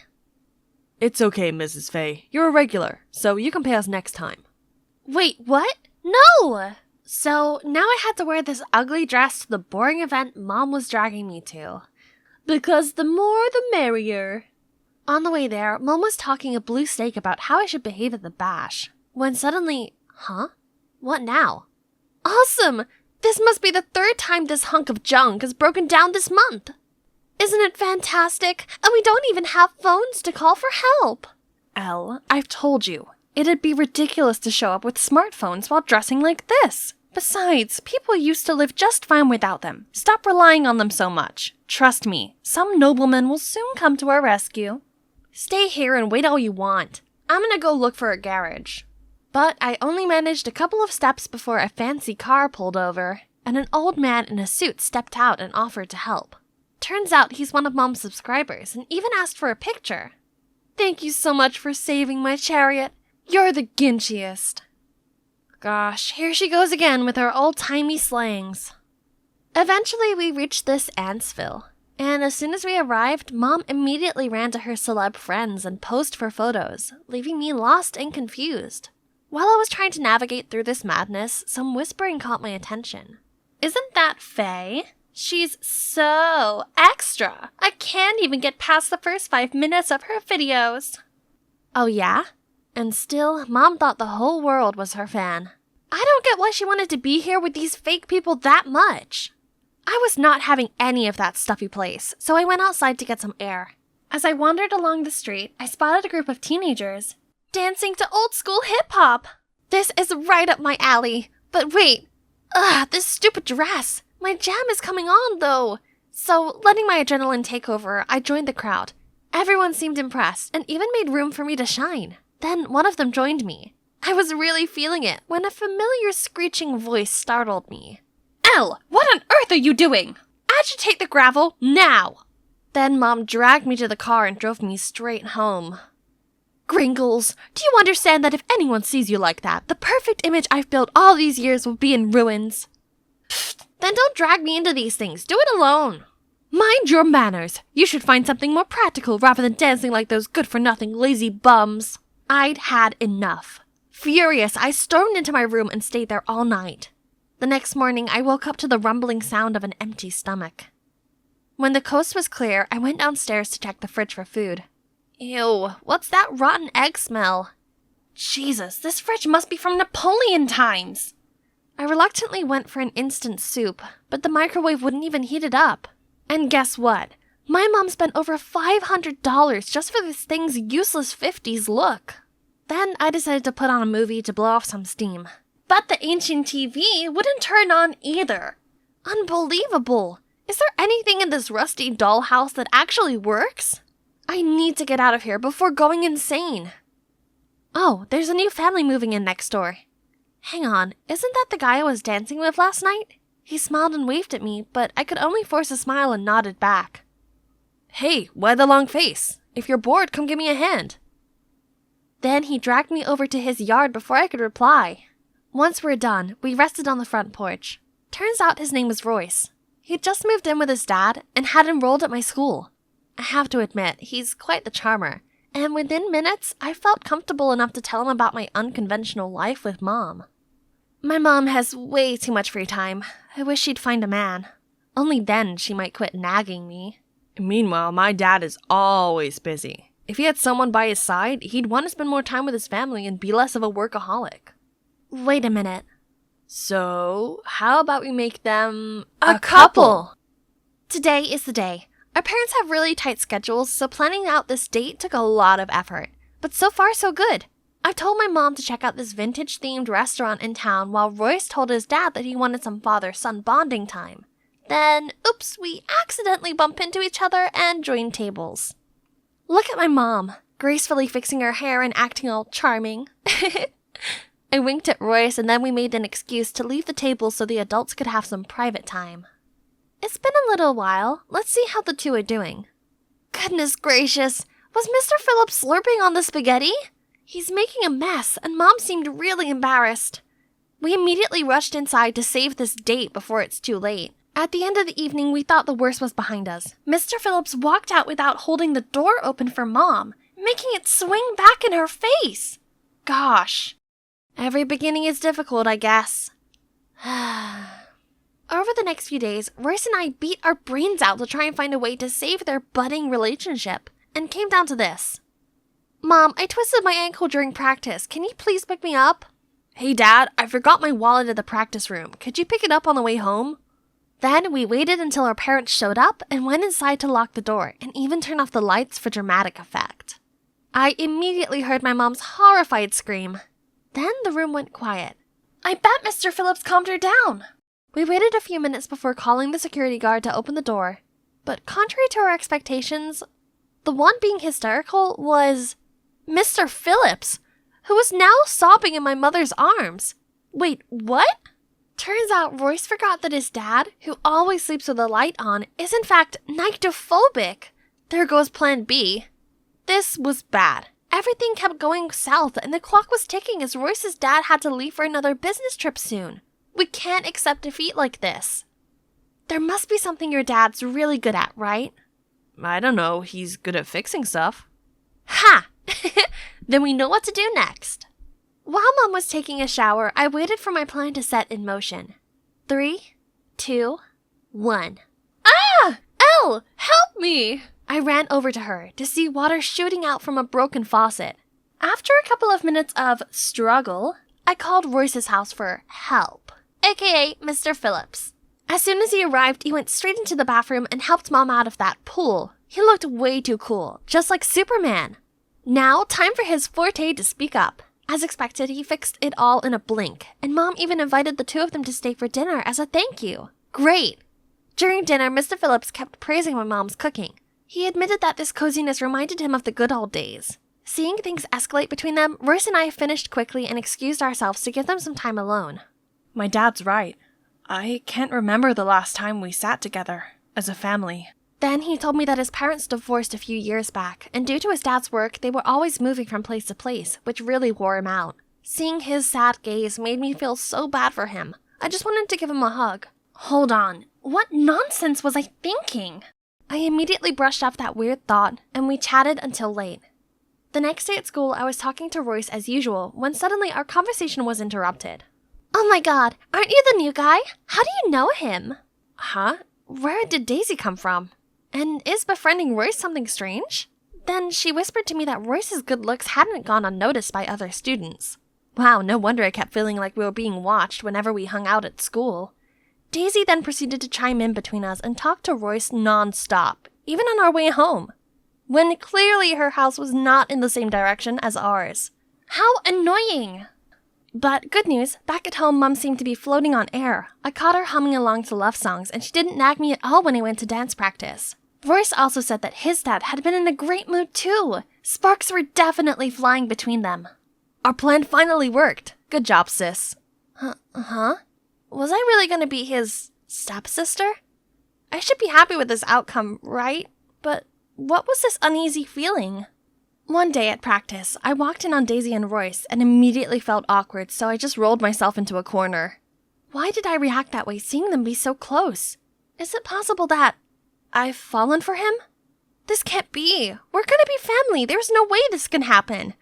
It's okay, Mrs. Faye. You're a regular, so you can pay us next time. Wait, what? No! So now I had to wear this ugly dress to the boring event Mom was dragging me to. Because the more the merrier. On the way there, Mom was talking a blue steak about how I should behave at the bash. When suddenly, huh? What now? Awesome! This must be the 3rd time this hunk of junk has broken down this month. Isn't it fantastic? And we don't even have phones to call for help. Elle, I've told you, It'd be ridiculous to show up with smartphones while dressing like this. Besides, people used to live just fine without them. Stop relying on them so much. Trust me, some nobleman will soon come to our rescue. Stay here and wait all you want. I'm gonna go look for a garage. But I only managed a couple of steps before a fancy car pulled over, and an old man in a suit stepped out and offered to help. Turns out he's one of Mom's subscribers and even asked for a picture. Thank you so much for saving my chariot. You're the Ginchiest. Gosh, here she goes again with her old-timey slangs. Eventually, we reached this Antsville, and as soon as we arrived, Mom immediately ran to her celeb friends and posed for photos, leaving me lost and confused. While I was trying to navigate through this madness, some whispering caught my attention. Isn't that Faye? She's so extra. I can't even get past the first 5 minutes of her videos. Oh yeah? And still, Mom thought the whole world was her fan. I don't get why she wanted to be here with these fake people that much. I was not having any of that stuffy place, so I went outside to get some air. As I wandered along the street, I spotted a group of teenagers dancing to old-school hip-hop. This is right up my alley. But wait. This stupid dress. My jam is coming on, though. So, letting my adrenaline take over, I joined the crowd. Everyone seemed impressed and even made room for me to shine. Then one of them joined me. I was really feeling it when a familiar screeching voice startled me. Elle, what on earth are you doing? Agitate the gravel, now! Then Mom dragged me to the car and drove me straight home. Gringles, do you understand that if anyone sees you like that, the perfect image I've built all these years will be in ruins? Pfft, then don't drag me into these things. Do it alone. Mind your manners. You should find something more practical rather than dancing like those good-for-nothing lazy bums. I'd had enough. Furious, I stormed into my room and stayed there all night. The next morning, I woke up to the rumbling sound of an empty stomach. When the coast was clear, I went downstairs to check the fridge for food. Ew, what's that rotten egg smell? Jesus, this fridge must be from Napoleon times! I reluctantly went for an instant soup, but the microwave wouldn't even heat it up. And guess what? My mom spent over $500 just for this thing's useless 50s look. Then I decided to put on a movie to blow off some steam. But the ancient TV wouldn't turn on either. Unbelievable! Is there anything in this rusty dollhouse that actually works? I need to get out of here before going insane. Oh, there's a new family moving in next door. Hang on, isn't that the guy I was dancing with last night? He smiled and waved at me, but I could only force a smile and nodded back. Hey, why the long face? If you're bored, come give me a hand. Then he dragged me over to his yard before I could reply. Once we're done, we rested on the front porch. Turns out his name was Royce. He'd just moved in with his dad and had enrolled at my school. I have to admit, he's quite the charmer, and within minutes, I felt comfortable enough to tell him about my unconventional life with Mom. My mom has way too much free time. I wish she'd find a man. Only then she might quit nagging me. Meanwhile, my dad is always busy. If he had someone by his side, he'd want to spend more time with his family and be less of a workaholic. Wait a minute. So, how about we make them a couple? Today is the day. Our parents have really tight schedules, so planning out this date took a lot of effort. But so far, so good. I told my mom to check out this vintage-themed restaurant in town while Royce told his dad that he wanted some father-son bonding time. Then, oops, we accidentally bump into each other and join tables. Look at my mom, gracefully fixing her hair and acting all charming. I winked at Royce and then we made an excuse to leave the table so the adults could have some private time. It's been a little while. Let's see how the two are doing. Goodness gracious, was Mr. Phillips slurping on the spaghetti? He's making a mess, and Mom seemed really embarrassed. We immediately rushed inside to save this date before it's too late. At the end of the evening, we thought the worst was behind us. Mr. Phillips walked out without holding the door open for Mom, making it swing back in her face. Gosh. Every beginning is difficult, I guess. Over the next few days, Royce and I beat our brains out to try and find a way to save their budding relationship, and came down to this. Mom, I twisted my ankle during practice. Can you please pick me up? Hey, Dad, I forgot my wallet at the practice room. Could you pick it up on the way home? Then we waited until our parents showed up and went inside to lock the door and even turn off the lights for dramatic effect. I immediately heard my mom's horrified scream. Then the room went quiet. I bet Mr. Phillips calmed her down. We waited a few minutes before calling the security guard to open the door. But contrary to our expectations, the one being hysterical was Mr. Phillips, who was now sobbing in my mother's arms. Wait, what? Turns out Royce forgot that his dad, who always sleeps with the light on, is in fact nyctophobic. There goes plan B. This was bad. Everything kept going south and the clock was ticking as Royce's dad had to leave for another business trip soon. We can't accept defeat like this. There must be something your dad's really good at, right? I don't know, he's good at fixing stuff. Ha! Then we know what to do next. While Mom was taking a shower, I waited for my plan to set in motion. 3, 2, 1. Ah! Elle! Help me! I ran over to her to see water shooting out from a broken faucet. After a couple of minutes of struggle, I called Royce's house for help, aka Mr. Phillips. As soon as he arrived, he went straight into the bathroom and helped Mom out of that pool. He looked way too cool, just like Superman. Now, time for his forte to speak up. As expected, he fixed it all in a blink, and Mom even invited the two of them to stay for dinner as a thank you. Great! During dinner, Mr. Phillips kept praising my mom's cooking. He admitted that this coziness reminded him of the good old days. Seeing things escalate between them, Royce and I finished quickly and excused ourselves to give them some time alone. My dad's right. I can't remember the last time we sat together, as a family. Then he told me that his parents divorced a few years back, and due to his dad's work, they were always moving from place to place, which really wore him out. Seeing his sad gaze made me feel so bad for him. I just wanted to give him a hug. Hold on, what nonsense was I thinking? I immediately brushed off that weird thought, and we chatted until late. The next day at school, I was talking to Royce as usual, when suddenly our conversation was interrupted. Oh my god, aren't you the new guy? How do you know him? Huh? Where did Daisy come from? And is befriending Royce something strange? Then she whispered to me that Royce's good looks hadn't gone unnoticed by other students. Wow, no wonder I kept feeling like we were being watched whenever we hung out at school. Daisy then proceeded to chime in between us and talk to Royce non-stop, even on our way home, when clearly her house was not in the same direction as ours. How annoying! But good news, back at home, Mom seemed to be floating on air. I caught her humming along to love songs, and she didn't nag me at all when I went to dance practice. Royce also said that his dad had been in a great mood too. Sparks were definitely flying between them. Our plan finally worked. Good job, sis. Huh? Was I really gonna be his stepsister? I should be happy with this outcome, right? But what was this uneasy feeling? One day at practice, I walked in on Daisy and Royce and immediately felt awkward, so I just rolled myself into a corner. Why did I react that way seeing them be so close? Is it possible that I've fallen for him? This can't be. We're gonna be family. There's no way this can happen.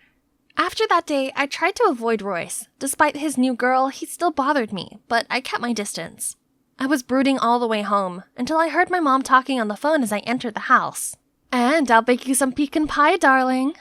After that day, I tried to avoid Royce. Despite his new girl, he still bothered me, but I kept my distance. I was brooding all the way home until I heard my mom talking on the phone as I entered the house. And I'll bake you some pecan pie, darling.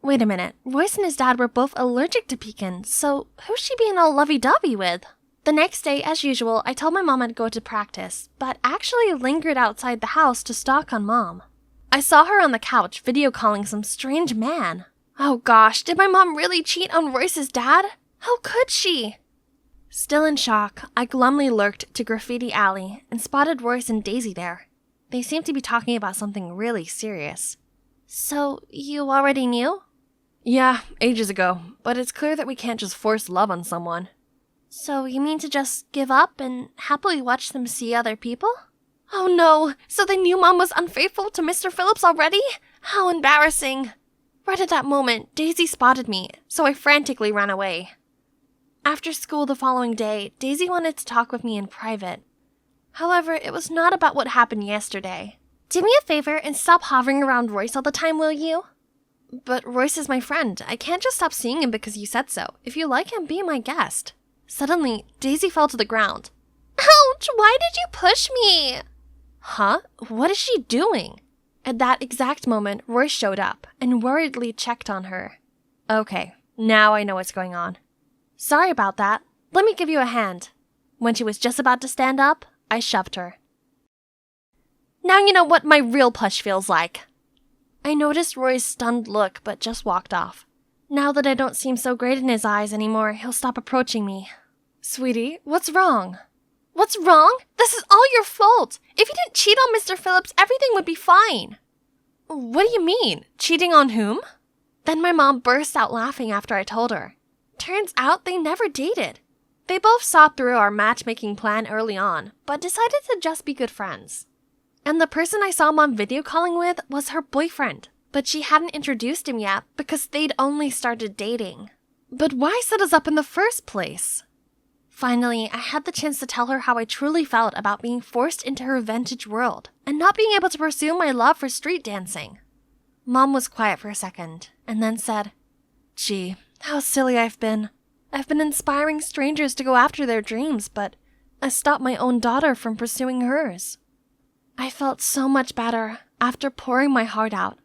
Wait a minute. Royce and his dad were both allergic to pecan, so who's she being all lovey-dovey with? The next day, as usual, I told my mom I'd go to practice, but actually lingered outside the house to stalk on Mom. I saw her on the couch video calling some strange man. Oh gosh, did my mom really cheat on Royce's dad? How could she? Still in shock, I glumly lurked to Graffiti Alley and spotted Royce and Daisy there. They seemed to be talking about something really serious. So, you already knew? Yeah, ages ago, but it's clear that we can't just force love on someone. So you mean to just give up and happily watch them see other people? Oh no, so they knew Mom was unfaithful to Mr. Phillips already? How embarrassing. Right at that moment, Daisy spotted me, so I frantically ran away. After school the following day, Daisy wanted to talk with me in private. However, it was not about what happened yesterday. Do me a favor and stop hovering around Royce all the time, will you? But Royce is my friend. I can't just stop seeing him because you said so. If you like him, be my guest. Suddenly, Daisy fell to the ground. Ouch! Why did you push me? Huh? What is she doing? At that exact moment, Royce showed up and worriedly checked on her. Okay, now I know what's going on. Sorry about that. Let me give you a hand. When she was just about to stand up, I shoved her. Now you know what my real push feels like. I noticed Roy's stunned look, but just walked off. Now that I don't seem so great in his eyes anymore, he'll stop approaching me. Sweetie, what's wrong? What's wrong? This is all your fault. If you didn't cheat on Mr. Phillips, everything would be fine. What do you mean? Cheating on whom? Then my mom burst out laughing after I told her. Turns out they never dated. They both saw through our matchmaking plan early on, but decided to just be good friends. And the person I saw Mom video calling with was her boyfriend, but she hadn't introduced him yet because they'd only started dating. But why set us up in the first place? Finally, I had the chance to tell her how I truly felt about being forced into her vintage world and not being able to pursue my love for street dancing. Mom was quiet for a second and then said, Gee, how silly I've been. I've been inspiring strangers to go after their dreams, but I stopped my own daughter from pursuing hers. I felt so much better after pouring my heart out.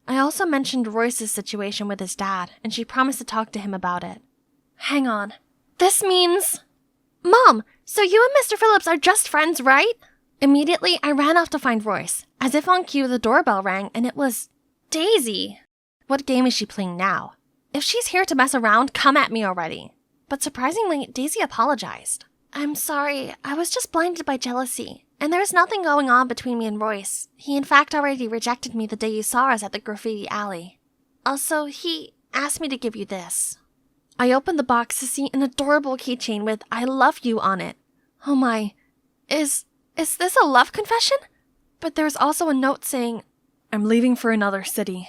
I also mentioned Royce's situation with his dad, and she promised to talk to him about it. Hang on. This means... Mom, so you and Mr. Phillips are just friends, right? Immediately, I ran off to find Royce. As if on cue, the doorbell rang, and it was Daisy. What game is she playing now? If she's here to mess around, come at me already. But surprisingly, Daisy apologized. I'm sorry, I was just blinded by jealousy. And there's nothing going on between me and Royce. He in fact already rejected me the day you saw us at the graffiti alley. Also, he asked me to give you this. I opened the box to see an adorable keychain with I love you on it. Oh my, is this a love confession? But there's also a note saying, I'm leaving for another city.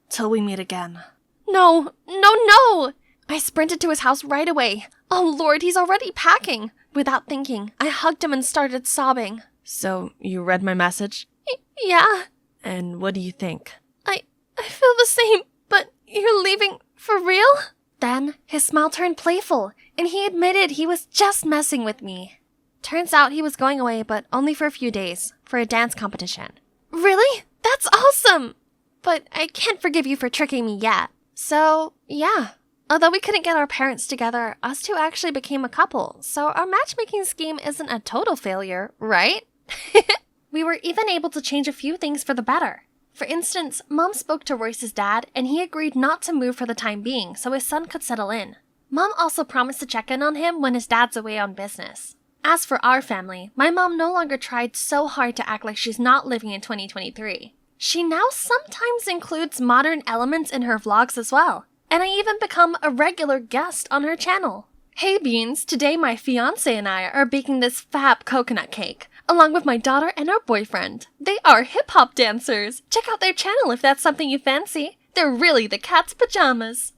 Till we meet again. No, no, no! I sprinted to his house right away. Oh Lord, he's already packing. Without thinking, I hugged him and started sobbing. So, you read my message? Yeah. And what do you think? I feel the same, but you're leaving for real? Then, his smile turned playful, and he admitted he was just messing with me. Turns out he was going away, but only for a few days, for a dance competition. Really? That's awesome! But I can't forgive you for tricking me yet. So, yeah. Although we couldn't get our parents together, us two actually became a couple, so our matchmaking scheme isn't a total failure, right? We were even able to change a few things for the better. For instance, Mom spoke to Royce's dad, and he agreed not to move for the time being so his son could settle in. Mom also promised to check in on him when his dad's away on business. As for our family, my mom no longer tried so hard to act like she's not living in 2023. She now sometimes includes modern elements in her vlogs as well. And I even become a regular guest on her channel. Hey Beans, today my fiancé and I are baking this fab coconut cake, along with my daughter and our boyfriend. They are hip-hop dancers. Check out their channel if that's something you fancy. They're really the cat's pajamas.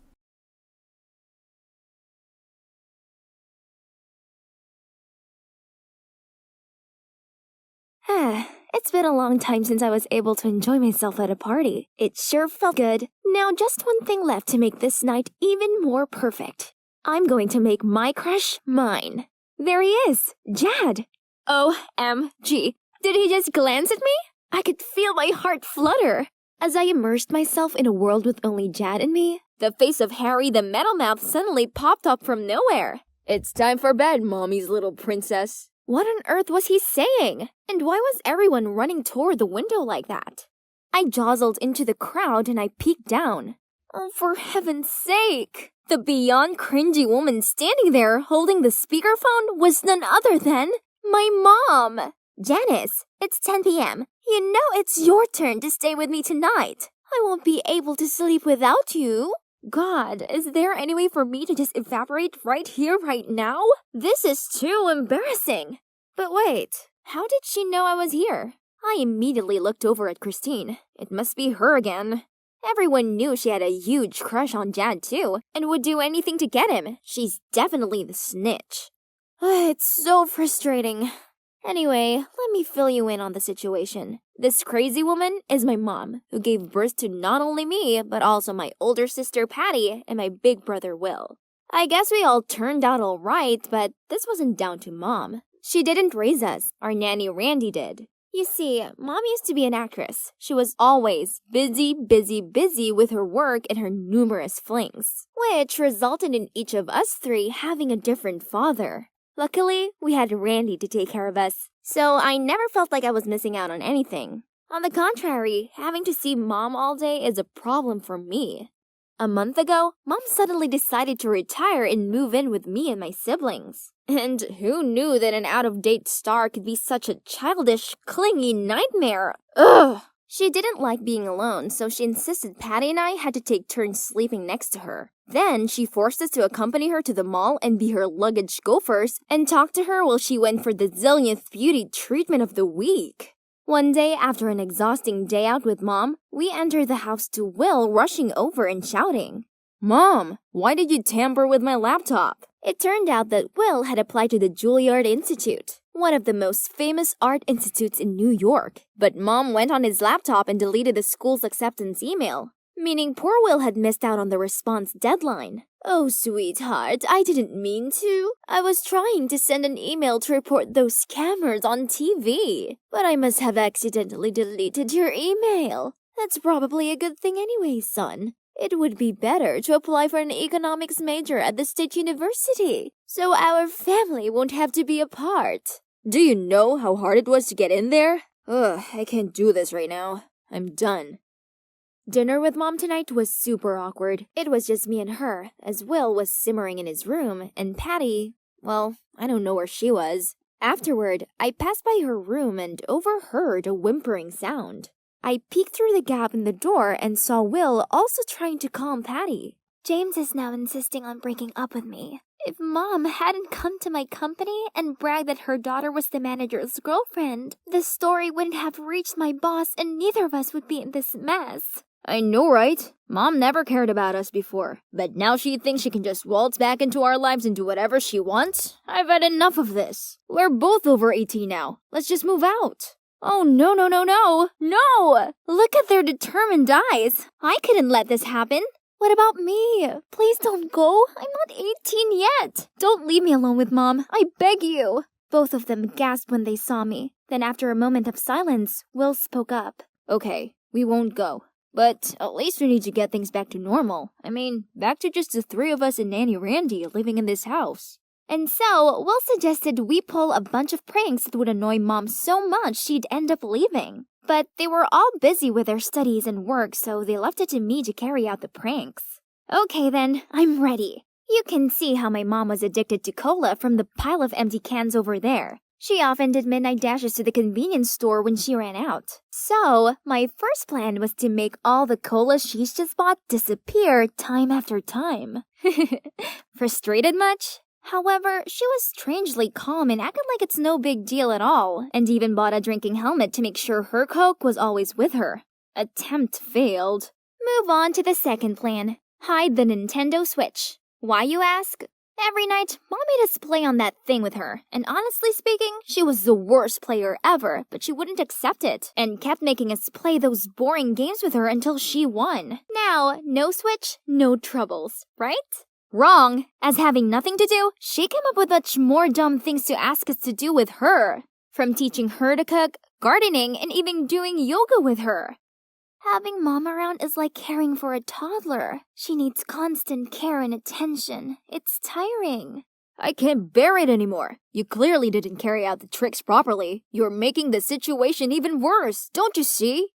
It's been a long time since I was able to enjoy myself at a party. It sure felt good. Now just one thing left to make this night even more perfect. I'm going to make my crush mine. There he is, Jad. OMG. Did he just glance at me? I could feel my heart flutter. As I immersed myself in a world with only Jad and me, the face of Harry the Metal Mouth suddenly popped up from nowhere. It's time for bed, mommy's little princess. What on earth was he saying? And why was everyone running toward the window like that? I jostled into the crowd and I peeked down. Oh, for heaven's sake! The beyond cringy woman standing there holding the speakerphone was none other than my mom! Janice, it's 10 p.m. You know it's your turn to stay with me tonight. I won't be able to sleep without you. God, is there any way for me to just evaporate right here, right now? This is too embarrassing. But wait, how did she know I was here? I immediately looked over at Christine. It must be her again. Everyone knew she had a huge crush on Jad too, and would do anything to get him. She's definitely the snitch. It's so frustrating. Anyway, let me fill you in on the situation. This crazy woman is my mom, who gave birth to not only me, but also my older sister Patty and my big brother Will. I guess we all turned out alright, but this wasn't down to Mom. She didn't raise us, our nanny Randy did. You see, Mom used to be an actress. She was always busy with her work and her numerous flings, which resulted in each of us three having a different father. Luckily, we had Randy to take care of us, so I never felt like I was missing out on anything. On the contrary, having to see Mom all day is a problem for me. A month ago, Mom suddenly decided to retire and move in with me and my siblings. And who knew that an out-of-date star could be such a childish, clingy nightmare? Ugh! She didn't like being alone, so she insisted Patty and I had to take turns sleeping next to her. Then she forced us to accompany her to the mall and be her luggage gophers and talk to her while she went for the zillionth beauty treatment of the week. One day, after an exhausting day out with Mom, we entered the house to Will rushing over and shouting, "Mom, why did you tamper with my laptop?" It turned out that Will had applied to the Juilliard Institute, one of the most famous art institutes in New York. But Mom went on his laptop and deleted the school's acceptance email, meaning poor Will had missed out on the response deadline. "Oh, sweetheart, I didn't mean to. I was trying to send an email to report those scammers on TV, but I must have accidentally deleted your email. That's probably a good thing anyway, son. It would be better to apply for an economics major at the State University, so our family won't have to be apart." Do you know how hard it was to get in there? Ugh, I can't do this right now. I'm done. Dinner with Mom tonight was super awkward. It was just me and her, as Will was simmering in his room, and Patty, well, I don't know where she was. Afterward, I passed by her room and overheard a whimpering sound. I peeked through the gap in the door and saw Will also trying to calm Patty. James is now insisting on breaking up with me. If Mom hadn't come to my company and bragged that her daughter was the manager's girlfriend, the story wouldn't have reached my boss and neither of us would be in this mess. I know, right? Mom never cared about us before, but now she thinks she can just waltz back into our lives and do whatever she wants? I've had enough of this. We're both over 18 now. Let's just move out. Oh, no. No! Look at their determined eyes. I couldn't let this happen. What about me? Please don't go. I'm not 18 yet. Don't leave me alone with Mom. I beg you. Both of them gasped when they saw me. Then after a moment of silence, Will spoke up. Okay, we won't go. But at least we need to get things back to normal. I mean, back to just the three of us and Nanny Randy living in this house. And so, Will suggested we pull a bunch of pranks that would annoy Mom so much she'd end up leaving. But they were all busy with their studies and work, so they left it to me to carry out the pranks. Okay then, I'm ready. You can see how my mom was addicted to cola from the pile of empty cans over there. She often did midnight dashes to the convenience store when she ran out. So, my first plan was to make all the cola she's just bought disappear time after time. Frustrated much? However, she was strangely calm and acted like it's no big deal at all, and even bought a drinking helmet to make sure her Coke was always with her. Attempt failed. Move on to the second plan. Hide the Nintendo Switch. Why, you ask? Every night, Mom made us play on that thing with her, and honestly speaking, she was the worst player ever, but she wouldn't accept it, and kept making us play those boring games with her until she won. Now, no Switch, no troubles, right? Wrong! As having nothing to do, she came up with much more dumb things to ask us to do with her. From teaching her to cook, gardening, and even doing yoga with her. Having Mom around is like caring for a toddler. She needs constant care and attention. It's tiring. I can't bear it anymore. You clearly didn't carry out the tricks properly. You're making the situation even worse, don't you see?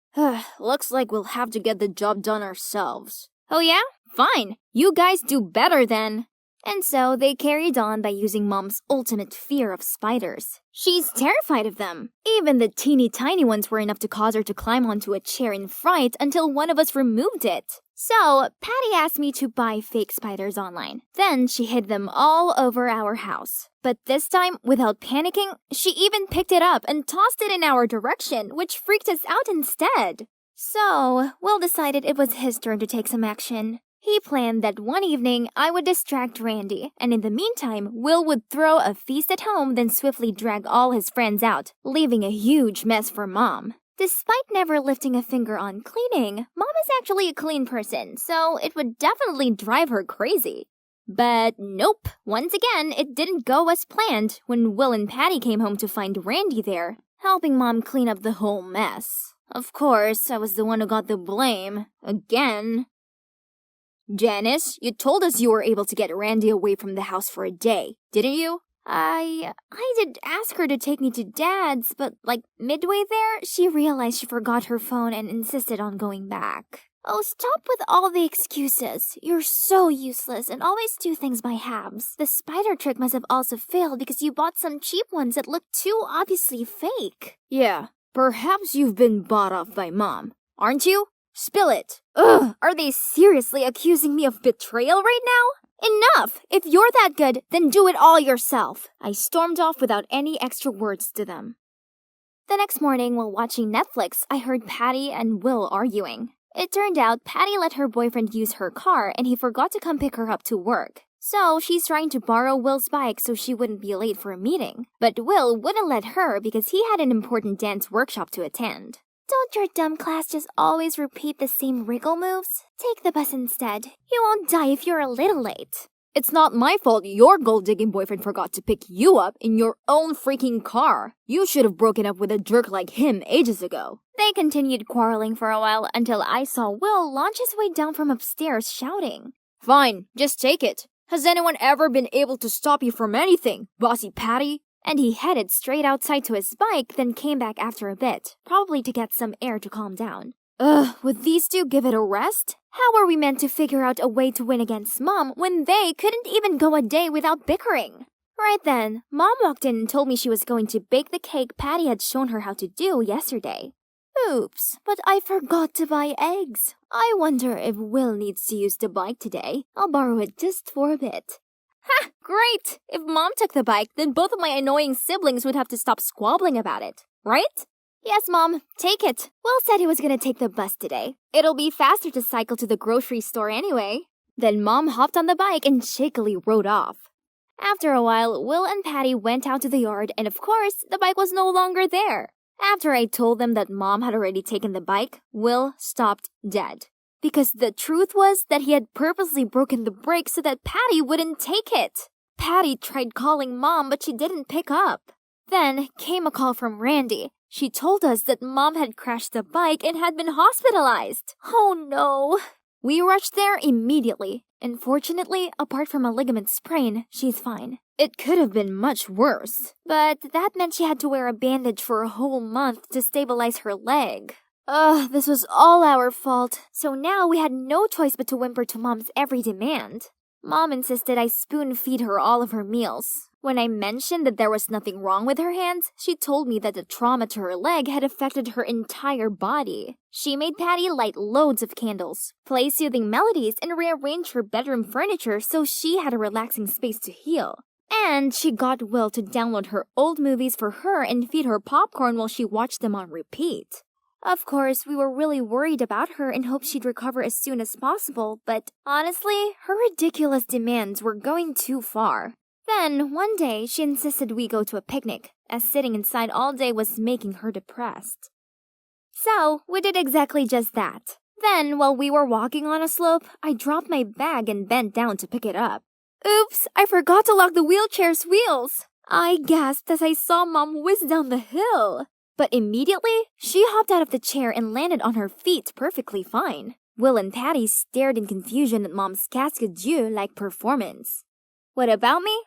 Looks like we'll have to get the job done ourselves. Oh yeah? Fine. You guys do better then. And so they carried on by using Mom's ultimate fear of spiders. She's terrified of them. Even the teeny tiny ones were enough to cause her to climb onto a chair in fright until one of us removed it. So, Patty asked me to buy fake spiders online. Then she hid them all over our house. But this time, without panicking, she even picked it up and tossed it in our direction, which freaked us out instead. So, Will decided it was his turn to take some action. He planned that one evening I would distract Randy, and in the meantime, Will would throw a feast at home, then swiftly drag all his friends out, leaving a huge mess for Mom. Despite never lifting a finger on cleaning, Mom is actually a clean person, so it would definitely drive her crazy. But nope, once again, it didn't go as planned when Will and Patty came home to find Randy there, helping Mom clean up the whole mess. Of course, I was the one who got the blame. Again. Janice, you told us you were able to get Randy away from the house for a day, didn't you? I did ask her to take me to Dad's, but midway there, she realized she forgot her phone and insisted on going back. Oh, stop with all the excuses. You're so useless and always do things by halves. The spider trick must have also failed because you bought some cheap ones that looked too obviously fake. Yeah, perhaps you've been bought off by Mom. Aren't you? Spill it. Ugh, are they seriously accusing me of betrayal right now? Enough! If you're that good, then do it all yourself. I stormed off without any extra words to them. The next morning, while watching Netflix, I heard Patty and Will arguing. It turned out Patty let her boyfriend use her car and he forgot to come pick her up to work. So she's trying to borrow Will's bike so she wouldn't be late for a meeting. But Will wouldn't let her because he had an important dance workshop to attend. Don't your dumb class just always repeat the same wriggle moves? Take the bus instead. You won't die if you're a little late. It's not my fault your gold-digging boyfriend forgot to pick you up in your own freaking car. You should have broken up with a jerk like him ages ago. They continued quarreling for a while until I saw Will launch his way down from upstairs shouting. Fine, just take it. Has anyone ever been able to stop you from anything, bossy Patty? And he headed straight outside to his bike, then came back after a bit, probably to get some air to calm down. Ugh, would these two give it a rest? How are we meant to figure out a way to win against Mom when they couldn't even go a day without bickering? Right then, Mom walked in and told me she was going to bake the cake Patty had shown her how to do yesterday. Oops, but I forgot to buy eggs. I wonder if Will needs to use the bike today. I'll borrow it just for a bit. Ha! Great! If Mom took the bike, then both of my annoying siblings would have to stop squabbling about it, right? Yes, Mom, take it. Will said he was gonna take the bus today. It'll be faster to cycle to the grocery store anyway. Then Mom hopped on the bike and shakily rode off. After a while, Will and Patty went out to the yard and of course, the bike was no longer there. After I told them that Mom had already taken the bike, Will stopped dead. Because the truth was that he had purposely broken the brake so that Patty wouldn't take it. Patty tried calling Mom, but she didn't pick up. Then came a call from Randy. She told us that Mom had crashed the bike and had been hospitalized. Oh no. We rushed there immediately, and fortunately, apart from a ligament sprain, she's fine. It could have been much worse, but that meant she had to wear a bandage for a whole month to stabilize her leg. Ugh, this was all our fault, so now we had no choice but to whimper to Mom's every demand. Mom insisted I spoon-feed her all of her meals. When I mentioned that there was nothing wrong with her hands, she told me that the trauma to her leg had affected her entire body. She made Patty light loads of candles, play soothing melodies, and rearrange her bedroom furniture so she had a relaxing space to heal. And she got Will to download her old movies for her and feed her popcorn while she watched them on repeat. Of course, we were really worried about her and hoped she'd recover as soon as possible, but honestly, her ridiculous demands were going too far. Then, one day, she insisted we go to a picnic, as sitting inside all day was making her depressed. So, we did exactly just that. Then, while we were walking on a slope, I dropped my bag and bent down to pick it up. Oops, I forgot to lock the wheelchair's wheels. I gasped as I saw Mom whiz down the hill. But immediately, she hopped out of the chair and landed on her feet perfectly fine. Will and Patty stared in confusion at Mom's cascade-like performance. What about me?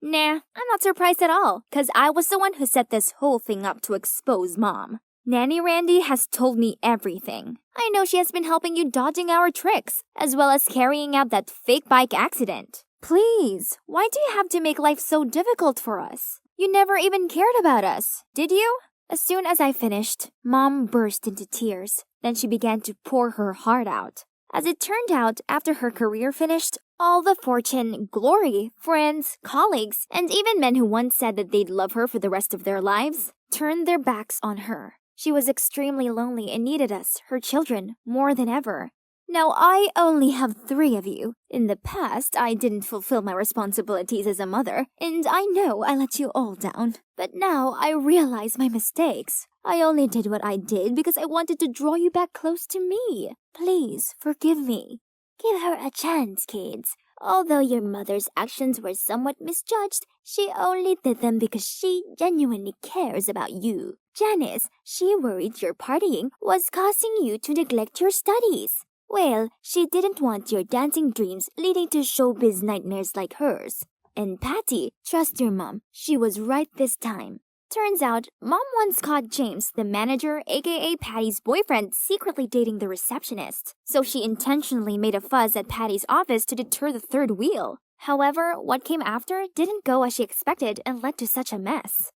Nah, I'm not surprised at all, cause I was the one who set this whole thing up to expose Mom. Nanny Randy has told me everything. I know she has been helping you dodging our tricks, as well as carrying out that fake bike accident. Please, why do you have to make life so difficult for us? You never even cared about us, did you? As soon as I finished, Mom burst into tears. Then she began to pour her heart out. As it turned out, after her career finished, all the fortune, glory, friends, colleagues, and even men who once said that they'd love her for the rest of their lives, turned their backs on her. She was extremely lonely and needed us, her children, more than ever. Now, I only have 3 of you. In the past, I didn't fulfill my responsibilities as a mother, and I know I let you all down. But now I realize my mistakes. I only did what I did because I wanted to draw you back close to me. Please, forgive me. Give her a chance, kids. Although your mother's actions were somewhat misjudged, she only did them because she genuinely cares about you. Janice, she worried your partying was causing you to neglect your studies. Well, she didn't want your dancing dreams leading to showbiz nightmares like hers. And Patty, trust your mom, she was right this time. Turns out, Mom once caught James, the manager, aka Patty's boyfriend, secretly dating the receptionist. So she intentionally made a fuss at Patty's office to deter the third wheel. However, what came after didn't go as she expected and led to such a mess.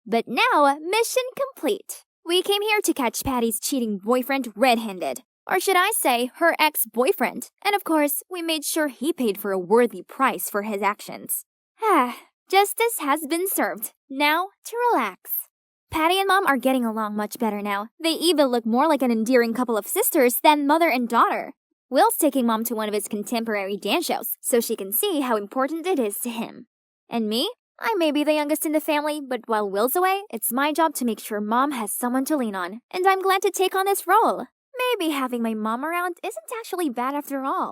But now, mission complete. We came here to catch Patty's cheating boyfriend red-handed. Or should I say, her ex-boyfriend. And of course, we made sure he paid for a worthy price for his actions. Justice has been served. Now to relax. Patty and Mom are getting along much better now. They even look more like an endearing couple of sisters than mother and daughter. Will's taking Mom to one of his contemporary dance shows so she can see how important it is to him. And me? I may be the youngest in the family, but while Will's away, it's my job to make sure Mom has someone to lean on. And I'm glad to take on this role. Maybe having my mom around isn't actually bad after all.